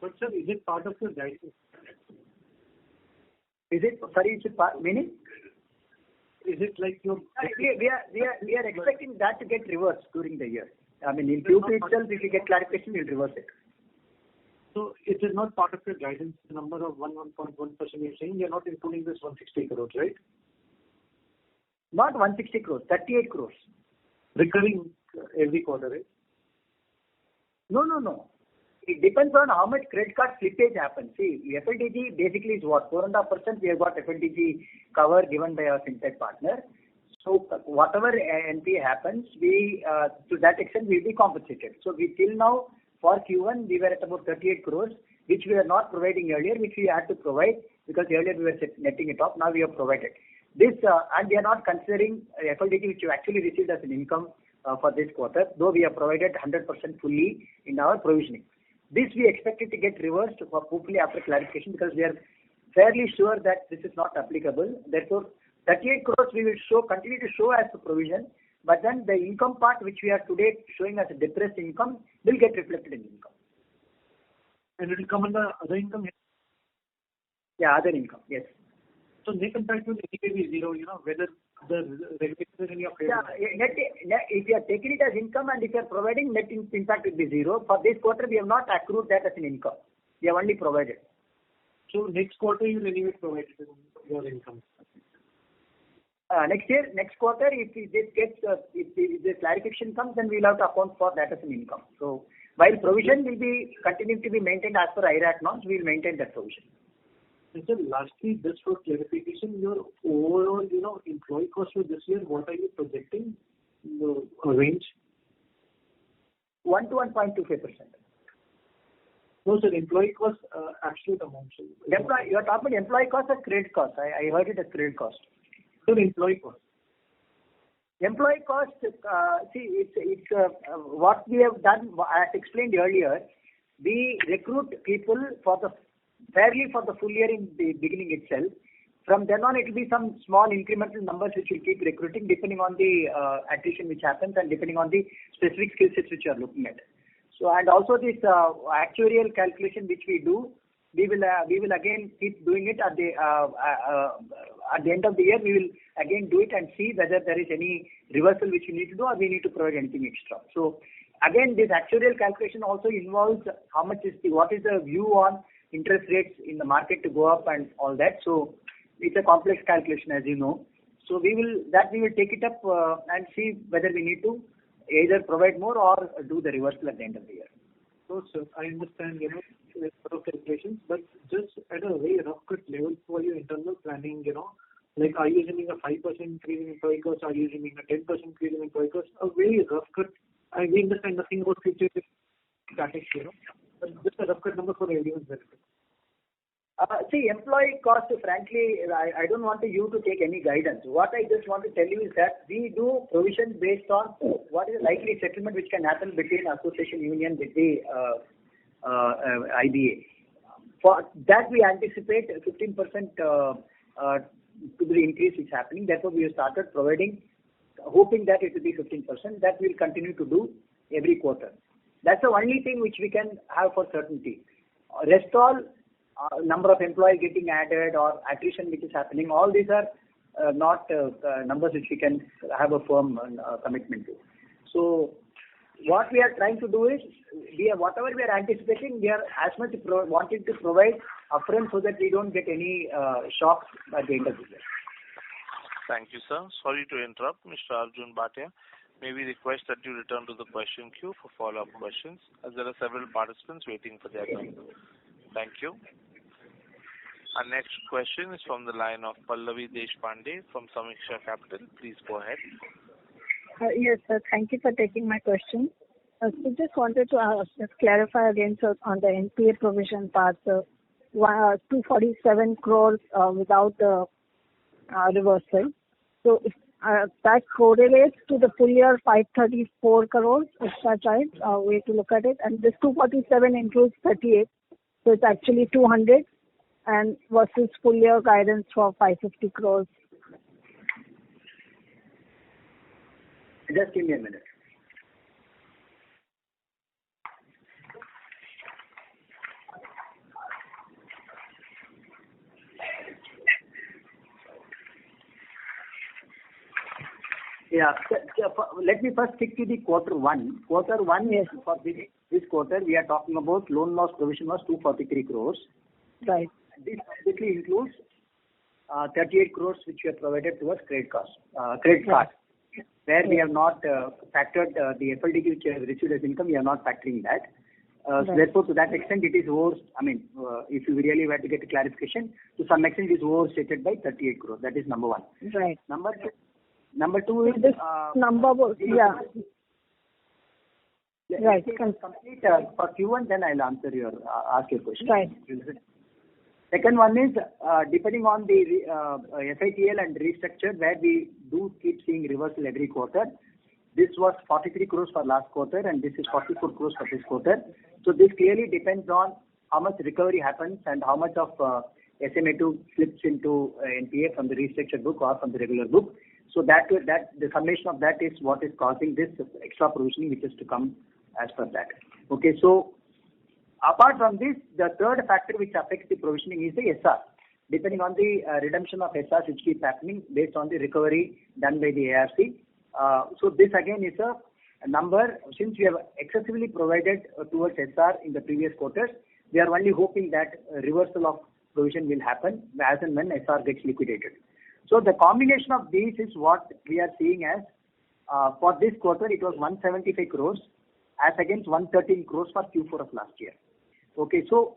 But sir, is it part of your guidance? Is it part, meaning? Is it like your... We are expecting that to get reversed during the year. In Q2 itself, if we get clarification, we'll reverse it. So it is not part of your guidance number of 1.1%. You're saying you're not including this 160 crores, right? Not 160 crores, 38 crores. Recurring every quarter, right? No. It depends on how much credit card slippage happens. See, FLDG basically is what? 4.5% we have got FLDG cover given by our fintech partner. So whatever NPA happens, we to that extent we will be compensated. So we till now, for Q1, we were at about 38 crores, which we were not providing earlier, which we had to provide because earlier we were netting it off. Now we have provided. This and we are not considering FLDG, which you actually received as an income for this quarter, though we have provided 100% fully in our provisioning. This we expect it to get reversed hopefully after clarification, because we are fairly sure that this is not applicable. Therefore, 38 crores we will continue to show as a provision, but then the income part which we are today showing as a depressed income will get reflected in income. And it will come under other income? Yeah, other income, yes. So net impact will anyway be zero, whether the regulator in your favor. If you are taking it as income and if you are providing, net impact will be zero. For this quarter, we have not accrued that as an income. We have only provided. So next quarter, you will anyway provide your income. Next quarter, if the clarification comes, then we will have to account for that as an income. So while provision will be continuing to be maintained as per IRAC norms, we will maintain that provision. And sir, lastly, just for clarification, your overall, employee cost for this year, what are you projecting? The range? 1 to 1.25%. No, sir, employee cost, absolute amount. You are talking about employee cost or credit cost? I heard it as credit cost. So employee cost. Employee cost, it's what we have done, as explained earlier, we recruit people fairly for the full year in the beginning itself. From then on, it will be some small incremental numbers which will keep recruiting depending on the attrition which happens and depending on the specific skill sets which you are looking at. So, and also this actuarial calculation which we do, we will again keep doing it at the end of the year. We will again do it and see whether there is any reversal which we need to do or we need to provide anything extra. So again, this actuarial calculation also involves what is the view on interest rates in the market to go up and all that. So it's a complex calculation, as you know. So we will take it up and see whether we need to either provide more or do the reversal at the end of the year. So, sir, I understand, sort of calculations, but just at a very rough cut level for your internal planning, like are you assuming a 5% increase in employee costs? Are you assuming a 10% increase in employee costs? A very rough cut. We understand nothing about future statics, but just a rough cut number for everyone's benefit. Employee cost, frankly, I don't want you to take any guidance. What I just want to tell you is that we do provision based on what is the likely settlement which can happen between association union with the IBA. For that, we anticipate 15% to the increase which is happening. Therefore, we have started providing, hoping that it will be 15%. That we will continue to do every quarter. That's the only thing which we can have for certainty. Rest all, number of employees getting added or attrition which is happening, all these are not numbers which we can have a firm commitment to. So what we are trying to do is, whatever we are anticipating, we are as much wanting to provide upfront so that we don't get any shocks at the end of the year. Thank you, sir. Sorry to interrupt, Mr. Arjun Bhatia. May we request that you return to the question queue for follow-up questions, as there are several participants waiting for their turn. Thank you. Our next question is from the line of Pallavi Deshpande from Samiksha Capital. Please go ahead. Yes, sir. Thank you for taking my question. So just wanted to just clarify again, sir, on the NPA provision part. 247 crores without the reversal. So if, that correlates to the full year 534 crores. Is that right? Way to look at it. And this 247 includes 38. So it's actually 200 and versus full year guidance for 550 crores. Just give me a minute. Yeah. Let me first stick to the quarter one. Quarter one, yes, for this quarter, we are talking about loan loss provision was 243 crores. Right. This basically includes 38 crores which we have provided towards credit card, where we have not factored the FLDG which we have received as income. We are not factoring that. So therefore, to that extent, it is over. I mean, if you really were to get a clarification, to some extent, it is overstated by 38 crores. That is number one. Right. Number two is this number was, yeah. Right. Complete for Q1, then I'll ask your question. Right. Second one is depending on the FITL and restructure, where we do keep seeing reversal every quarter. This was 43 crores for last quarter, and this is 44 crores for this quarter. So this clearly depends on how much recovery happens and how much of SMA2 slips into NPA from the restructured book or from the regular book. So that the summation of that is what is causing this extra provisioning which is to come as per that. Okay, so apart from this, the third factor which affects the provisioning is the SR. Depending on the redemption of SRs which keep happening based on the recovery done by the ARC. So this again is a number, since we have excessively provided towards SR in the previous quarters, we are only hoping that reversal of provision will happen as and when SR gets liquidated. So the combination of these is what we are seeing as, for this quarter it was 175 crores as against 113 crores for Q4 of last year. Okay, so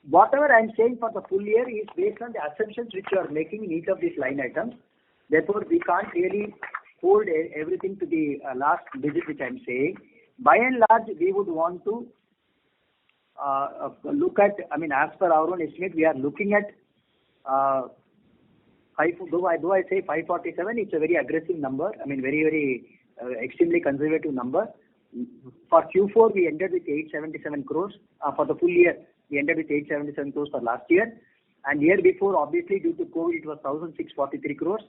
whatever I am saying for the full year is based on the assumptions which you are making in each of these line items. Therefore, we can't really hold everything to the last digit which I am saying. by and large, we would want to look at, I mean, as per our own estimate, we are looking at, though I say 547, it's a very aggressive number. I mean, very extremely conservative number. For Q4, we ended with 877 crores. For the full year, we ended with 877 crores for last year. And year before, obviously, due to COVID, it was 1,643 crores.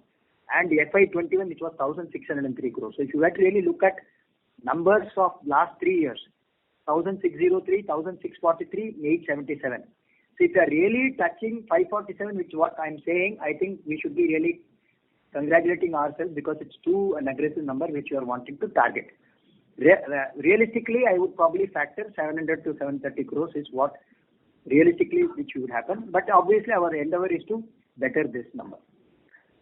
And the FY21, it was 1,603 crores. So if you were to really look at numbers of last 3 years, 1,603, 1,643, 877. So if you are really touching 547, which is what I'm saying, I think we should be really congratulating ourselves because it's too an aggressive number which you are wanting to target. Realistically, I would probably factor 700 to 730 crores is what realistically which would happen. But obviously, our endeavor is to better this number.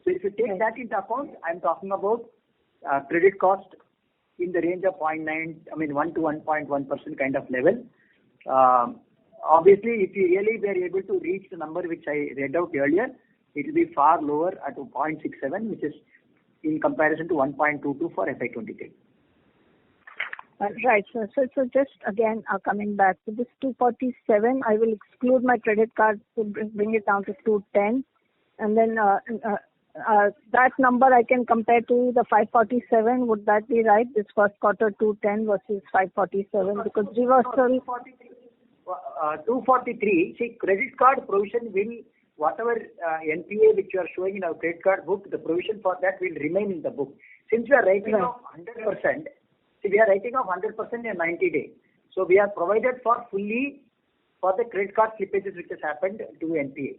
So if you take that into account, I'm talking about credit cost in the range of 1 to 1.1% kind of level. Obviously, if you really were able to reach the number which I read out earlier, it will be far lower at 0.67, which is in comparison to 1.22 for FY23. Right, sir. So just again coming back to this 247, I will exclude my credit card to bring it down to 210, and then that number I can compare to the 547. Would that be right? This first quarter 210 versus 547 because reversal. 243. See, credit card provision will whatever NPA which you are showing in our credit card book, the provision for that will remain in the book. Since we are writing off 100%. We are writing off 100% in 90 days. So we are provided for fully for the credit card slippages which has happened to NPA.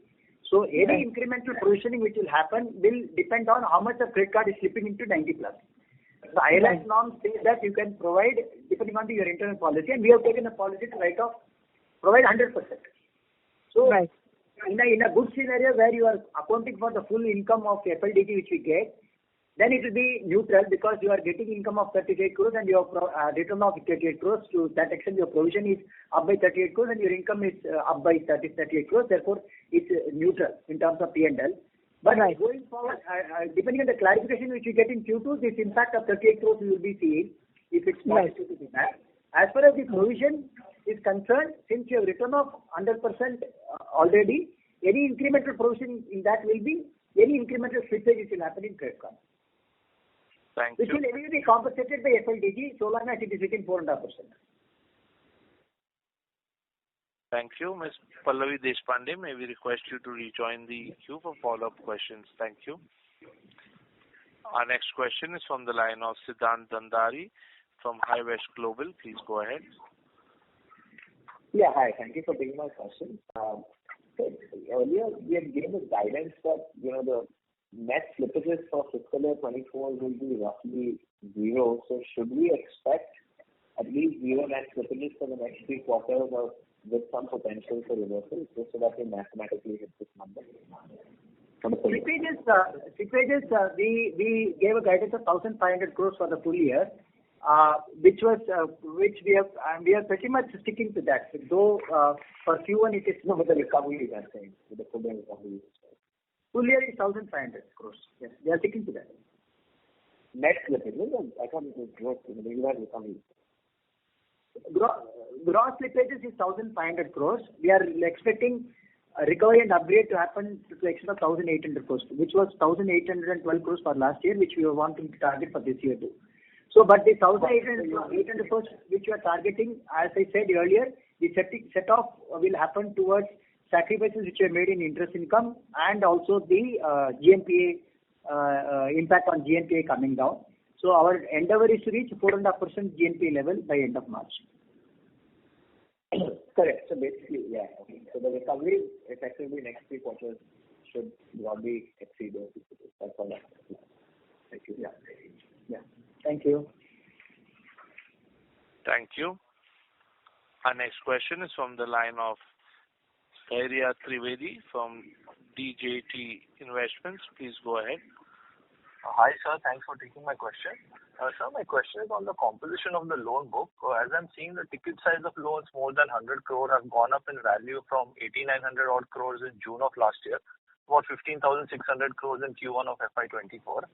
So any incremental provisioning which will happen will depend on how much the credit card is slipping into 90 plus. The IRAC norm says that you can provide depending on your internal policy, and we have taken a policy to write off, provide 100%. So in a good scenario where you are accounting for the full income of FLDG which we get, then it will be neutral because you are getting income of 38 crores and your return of 38 crores. To that extent, your provision is up by 38 crores and your income is up by 38 crores. Therefore, it's neutral in terms of P&L. But going forward, depending on the clarification which you get in Q2, this impact of 38 crores you will be seeing if it's positive to be met. As far as the provision is concerned, since you have written off 100% already, any incremental provision in that will be any incremental slippage which will happen in credit card. Which will anyway be compensated by FLDG so long as it is within 4.5%. Thank you. Ms. Pallavi Deshpande, may we request you to rejoin the queue for follow-up questions. Thank you. Our next question is from the line of Siddhant Dandari from High West Global. Please go ahead. Yeah, hi. Thank you for taking my question. Earlier, we had given the guidance that, the net slippages for fiscal year 24 will be roughly zero. So should we expect at least zero net slippages for the next 3 quarters or with some potential for reversal just so that we mathematically hit this number? Slippages, we gave a guidance of 1,500 crores for the full year, which we are pretty much sticking to that. Though for Q1 it is with the recovery, I'm saying, with the full year recovery. Full year is 1,500 crores. Yes, we are sticking to that. Net slippages? I thought it was gross. You had recovery. Gross slippages is 1,500 crores. We are expecting a recovery and upgrade to happen to the extent of 1,800 crores, which was 1,812 crores for last year, which we were wanting to target for this year too. So, but the 1,800 crores which we are targeting, as I said earlier, the set off will happen towards sacrifices which are made in interest income and also the GNPA impact on GNPA coming down. So our endeavor is to reach 4.5% GNPA level by end of March. Correct. So basically, yeah. Okay. So the recovery effectively next 3 quarters should broadly exceed those. That's all. Thank you. Yeah. Thank you. Thank you. Our next question is from the line of Dhairya Trivedi from DJT Investments. Please go ahead. Hi, sir. Thanks for taking my question. Sir, my question is on the composition of the loan book. As I'm seeing, the ticket size of loans more than 100 crore have gone up in value from 8,900 odd crores in June of last year, about 15,600 crores in Q1 of FY24.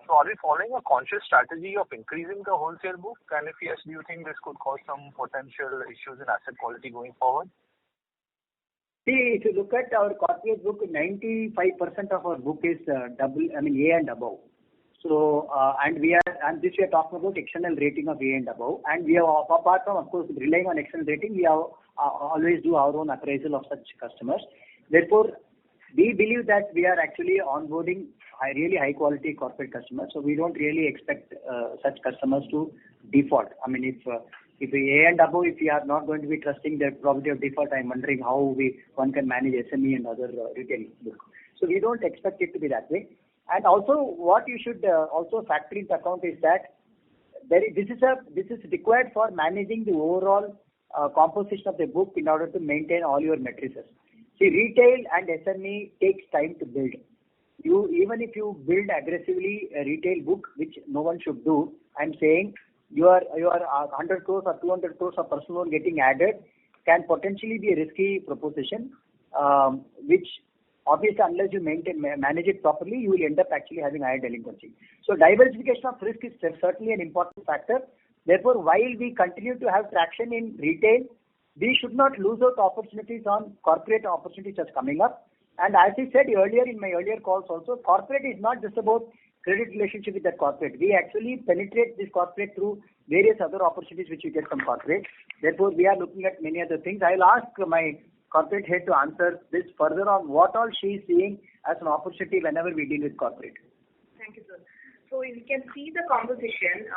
So are we following a conscious strategy of increasing the wholesale book? And if yes, do you think this could cause some potential issues in asset quality going forward? See, if you look at our corporate book, 95% of our book is A and above. So, and we are talking about external rating of A and above. And we have, apart from, of course, relying on external rating, we have always do our own appraisal of such customers. Therefore, we believe that we are actually onboarding really high quality corporate customers. So we don't really expect such customers to default. I mean, if A and above, if we are not going to be trusting their probability of default, I'm wondering how one can manage SME and other retail book. So we don't expect it to be that way. And also, what you should also factor into account is that this is required for managing the overall composition of the book in order to maintain all your matrices. See, retail and SME takes time to build. Even if you build aggressively a retail book, which no one should do, I'm saying your 100 crores or 200 crores of personal loan getting added can potentially be a risky proposition, which obviously unless you manage it properly, you will end up actually having higher delinquency. So diversification of risk is certainly an important factor. Therefore, while we continue to have traction in retail, we should not lose out opportunities on corporate opportunities that's coming up. And as I said earlier in my earlier calls also, corporate is not just about credit relationship with that corporate. We actually penetrate this corporate through various other opportunities which you get from corporate. Therefore, we are looking at many other things. I'll ask my corporate head to answer this further on what all she is seeing as an opportunity whenever we deal with corporate. Thank you, sir. So you can see the composition,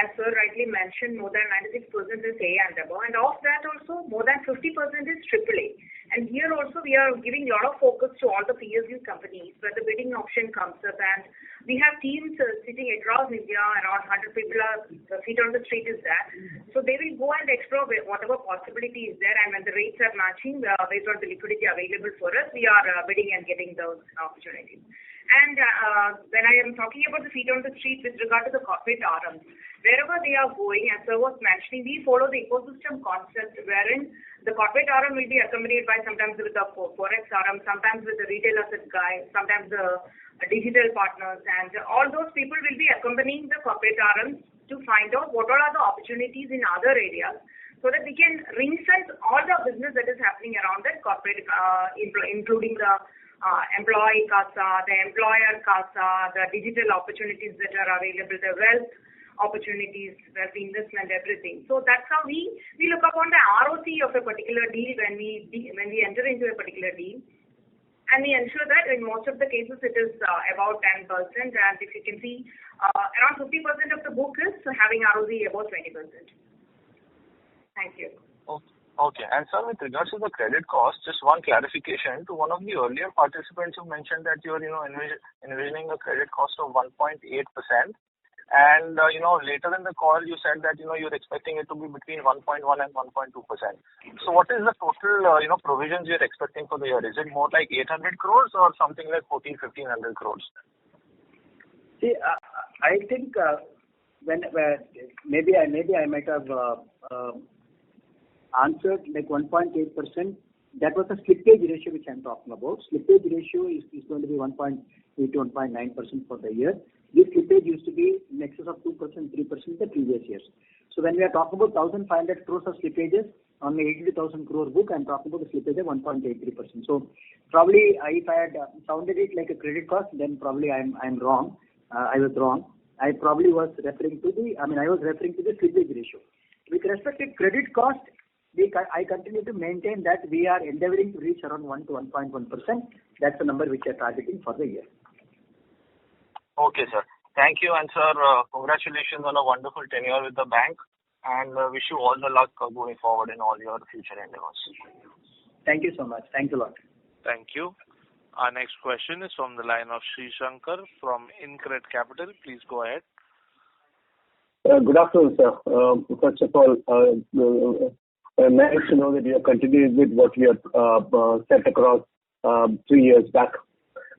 as sir rightly mentioned, more than 96% is A and above, and of that also more than 50% is AAA. And here also we are giving a lot of focus to all the PSU companies where the bidding option comes up, and we have teams sitting across India, around 100 people are feet on the street is there. So they will go and explore whatever possibility is there, and when the rates are matching based on the liquidity available for us, we are bidding and getting those opportunities. And when I am talking about the feet on the street with regard to the corporate RMs, wherever they are going, as sir was mentioning, we follow the ecosystem concept wherein the corporate RM will be accompanied by sometimes with the forex RM, sometimes with the retail asset guy, sometimes the digital partners, and all those people will be accompanying the corporate RMs to find out what all are the opportunities in other areas so that we can ring-fence all the business that is happening around that corporate, including the employee CASA, the employer CASA, the digital opportunities that are available, the wealth opportunities, wealth investment, everything. So that's how we look upon the ROC of a particular deal when we enter into a particular deal. And we ensure that in most of the cases it is about 10%, and if you can see, around 50% of the book is having ROC about 20%. Thank you. Okay. And sir, with regards to the credit cost, just one clarification to one of the earlier participants who mentioned that you're envisioning a credit cost of 1.8%. And, later in the call, you said that, you're expecting it to be between 1.1 and 1.2%. So what is the total, provisions you're expecting for the year? Is it more like 800 crores or something like 1,500 crores? See, I think maybe I might have answered like 1.8%. That was the slippage ratio which I'm talking about. Slippage ratio is going to be 1.8 to 1.9% for the year. This slippage used to be in excess of 2%, 3% the previous years. So when we are talking about 1,500 crores of slippages on the 82,000 crore book, I'm talking about the slippage of 1.83%. So probably if I had sounded it like a credit cost, then probably I'm wrong. I was wrong. I was referring to the slippage ratio. With respect to credit cost, I continue to maintain that we are endeavoring to reach around 1 to 1.1%. That's the number which we are targeting for the year. Okay, sir. Thank you. And sir, congratulations on a wonderful tenure with the bank, and wish you all the luck going forward in all your future endeavors. Thank you so much. Thanks a lot. Thank you. Our next question is from the line of Sri Shankar from InCred Capital. Please go ahead. Good afternoon, sir. First of all, nice to know that you are continuing with what you have set across 3 years back.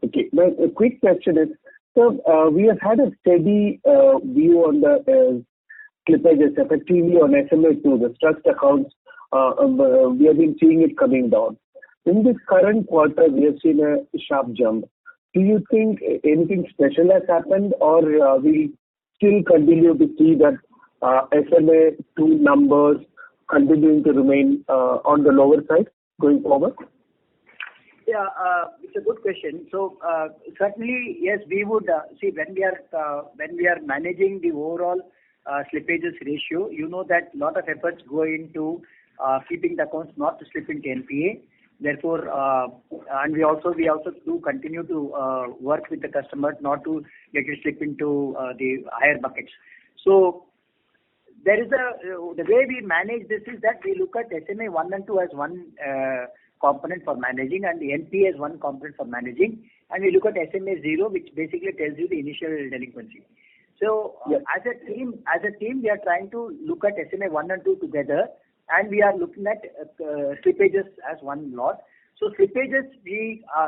Okay, my quick question is, so we have had a steady view on the slippages effectively on SMA2, the trust accounts. We have been seeing it coming down. In this current quarter, we have seen a sharp jump. do you think anything special has happened, or we still continue to see that SMA2 numbers continuing to remain on the lower side going forward? Yeah, it's a good question. So certainly, yes, we would see when we are managing the overall slippages ratio. You know that a lot of efforts go into keeping the accounts not to slip into NPA. Therefore, and we also do continue to work with the customer not to let it slip into the higher buckets. So there is the way we manage this is that we look at SMA 1 and 2 as one component for managing, and the NPA as one component for managing, and we look at SMA 0, which basically tells you the initial delinquency. So as a team, we are trying to look at SMA 1 and 2 together, and we are looking at slippages as one lot. So slippages,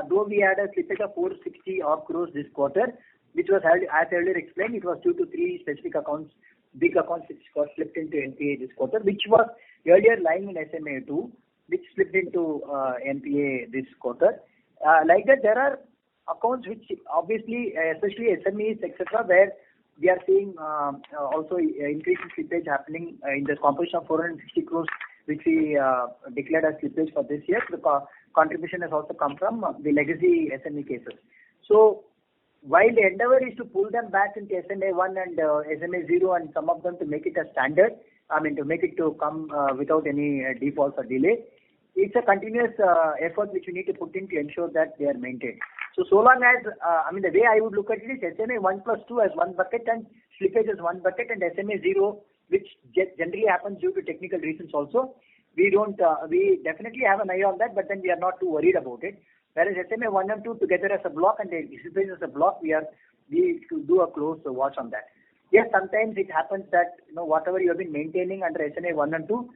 though we had a slippage of 460 odd crores this quarter, which was, as earlier explained, it was due to three specific accounts, big accounts which got slipped into NPA this quarter, which was earlier lying in SMA 2, which slipped into NPA this quarter. Like that, there are accounts which obviously, especially SMEs, etc., where we are seeing also increasing slippage happening in the composition of 460 crores, which we declared as slippage for this year. The contribution has also come from the legacy SME cases. So while the endeavor is to pull them back into SMA 1 and SMA 0 and some of them to make it a standard, to make it to come without any defaults or delay, it's a continuous effort which we need to put in to ensure that they are maintained. So long as, the way I would look at it is SMA 1 plus 2 as one bucket and slippage as one bucket, and SMA 0, which generally happens due to technical reasons also. We definitely have an eye on that, but then we are not too worried about it. Whereas SMA 1 and 2 together as a block and the slippage as a block, we should do a close watch on that. Yes, sometimes it happens that whatever you have been maintaining under SMA 1 and 2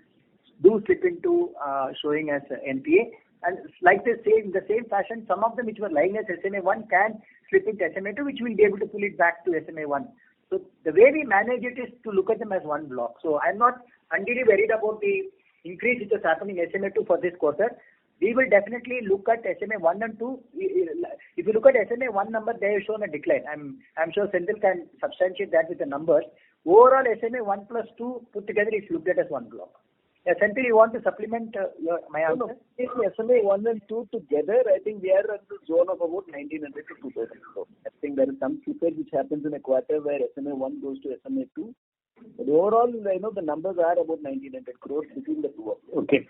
do slip into showing as NPA. And like they say, in the same fashion, some of them which were lying as SMA 1 can slip into SMA 2, which we'll be able to pull it back to SMA 1. So the way we manage it is to look at them as one block. So I'm not unduly worried about the increase which is happening in SMA 2 for this quarter. We will definitely look at SMA 1 and 2. If you look at SMA 1 number, they have shown a decline. I'm sure Senthil can substantiate that with the numbers. Overall, SMA 1 plus 2 put together is looked at as one block. Senthil, you want to supplement my answer? No. If SMA 1 and 2 together, I think we are in the zone of about 1,900 to 2,000. So I think there is some slippage which happens in a quarter where SMA 1 goes to SMA 2. But overall, the numbers are about 1,900 crores between the two of them.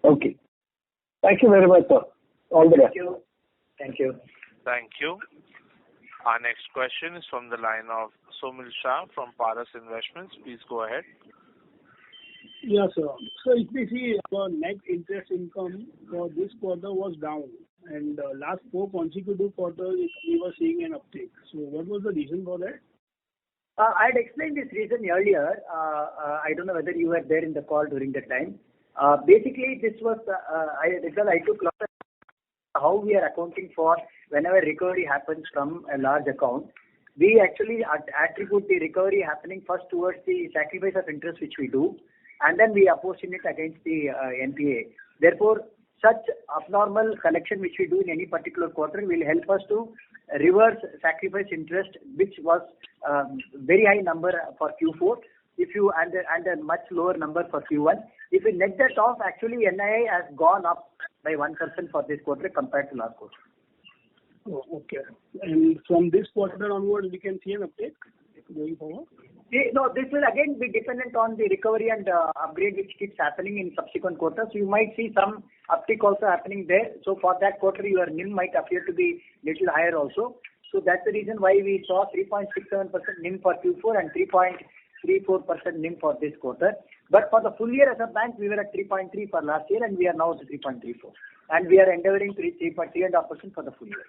Okay. Thank you very much, sir. All the best. Thank you. Thank you. Our next question is from the line of Somil Shah from Paras Investments. Please go ahead. Yes, sir. So if we see our net interest income for this quarter was down, and last 4 consecutive quarters we were seeing an uptick. So what was the reason for that? I had explained this reason earlier. I don't know whether you were there in the call during that time. Basically, this was I took lot of how we are accounting for whenever recovery happens from a large account. We actually attribute the recovery happening first towards the sacrifice of interest which we do, and then we apportion it against the NPA. Therefore, such abnormal collection which we do in any particular quarter will help us to reverse sacrifice interest, which was very high number for Q4, and a much lower number for Q1. If we net that off, actually NII has gone up by 1% for this quarter compared to last quarter. Oh, okay. And from this quarter onwards, we can see an uptick going forward? No, this will again be dependent on the recovery and upgrade which keeps happening in subsequent quarters. You might see some uptick also happening there. So for that quarter, your NIM might appear to be little higher also. So that's the reason why we saw 3.67% NIM for Q4 and 3.34% NIM for this quarter. But for the full year as a bank, we were at 3.3 for last year, and we are now at 3.34. And we are endeavoring to reach 3.5% for the full year.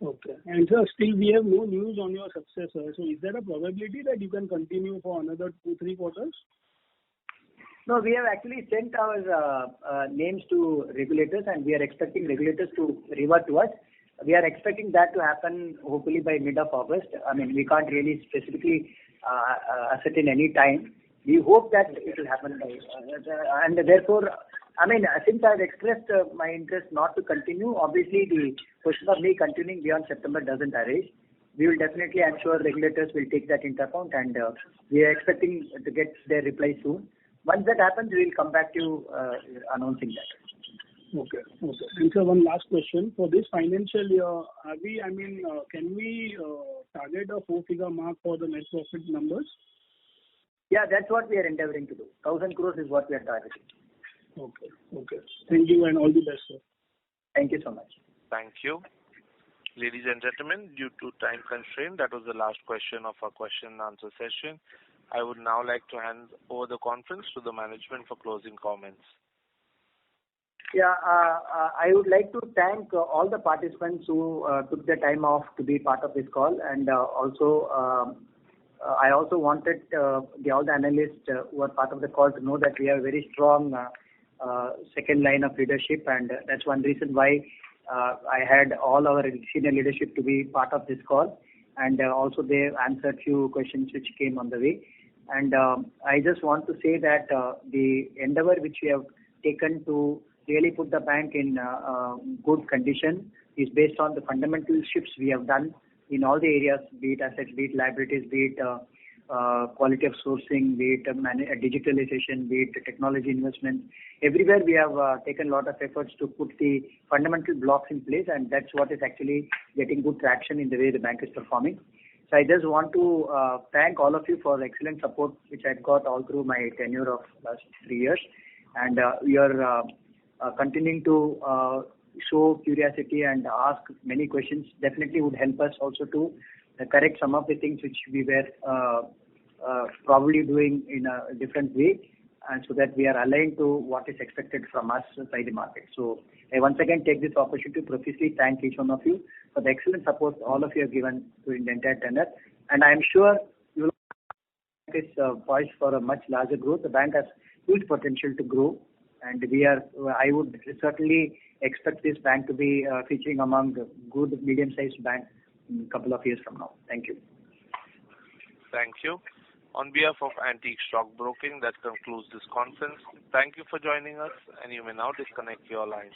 Okay. And sir, still we have no news on your successor. So is there a probability that you can continue for another 2-3 quarters? No, we have actually sent our names to regulators, and we are expecting regulators to revert to us. We are expecting that to happen hopefully by mid of August. We can't really specifically ascertain any time. We hope that it will happen by, and therefore I mean, since I've expressed my interest not to continue, obviously the question of me continuing beyond September doesn't arise. We will definitely, I'm sure regulators will take that into account, and we are expecting to get their reply soon. Once that happens, we will come back to you announcing that. Okay. And so one last question. For this financial year, can we target a 4-figure mark for the net profit numbers? Yeah, that's what we are endeavoring to do. 1,000 crores is what we are targeting. Okay. Thank you and all the best, sir. Thank you so much. Thank you. Ladies and gentlemen, due to time constraint, that was the last question of our question and answer session. I would now like to hand over the conference to the management for closing comments. Yeah, I would like to thank all the participants who took the time off to be part of this call, and I also wanted all the analysts who are part of the call to know that we have a very strong second line of leadership, and that's one reason why I had all our senior leadership to be part of this call, and also they answered few questions which came on the way. And I just want to say that the endeavor which we have taken to really put the bank in good condition is based on the fundamental shifts we have done in all the areas, be it assets, be it liabilities, be it quality of sourcing, be it digitalization, be it technology investment. Everywhere we have taken a lot of efforts to put the fundamental blocks in place, and that's what is actually getting good traction in the way the bank is performing. So I just want to thank all of you for the excellent support which I've got all through my tenure of last 3 years, and we are continuing to show curiosity and ask many questions. Definitely would help us also to correct some of the things which we were probably doing in a different way, and so that we are aligned to what is expected from us by the market. So I once again take this opportunity to profusely thank each one of you for the excellent support all of you have given during the entire tenure, and I am sure you will is poised for a much larger growth. The bank has huge potential to grow, and I would certainly expect this bank to be featuring among good medium-sized banks in a couple of years from now. Thank you. Thank you. On behalf of Antique Stock Broking, that concludes this conference. Thank you for joining us, and you may now disconnect your lines.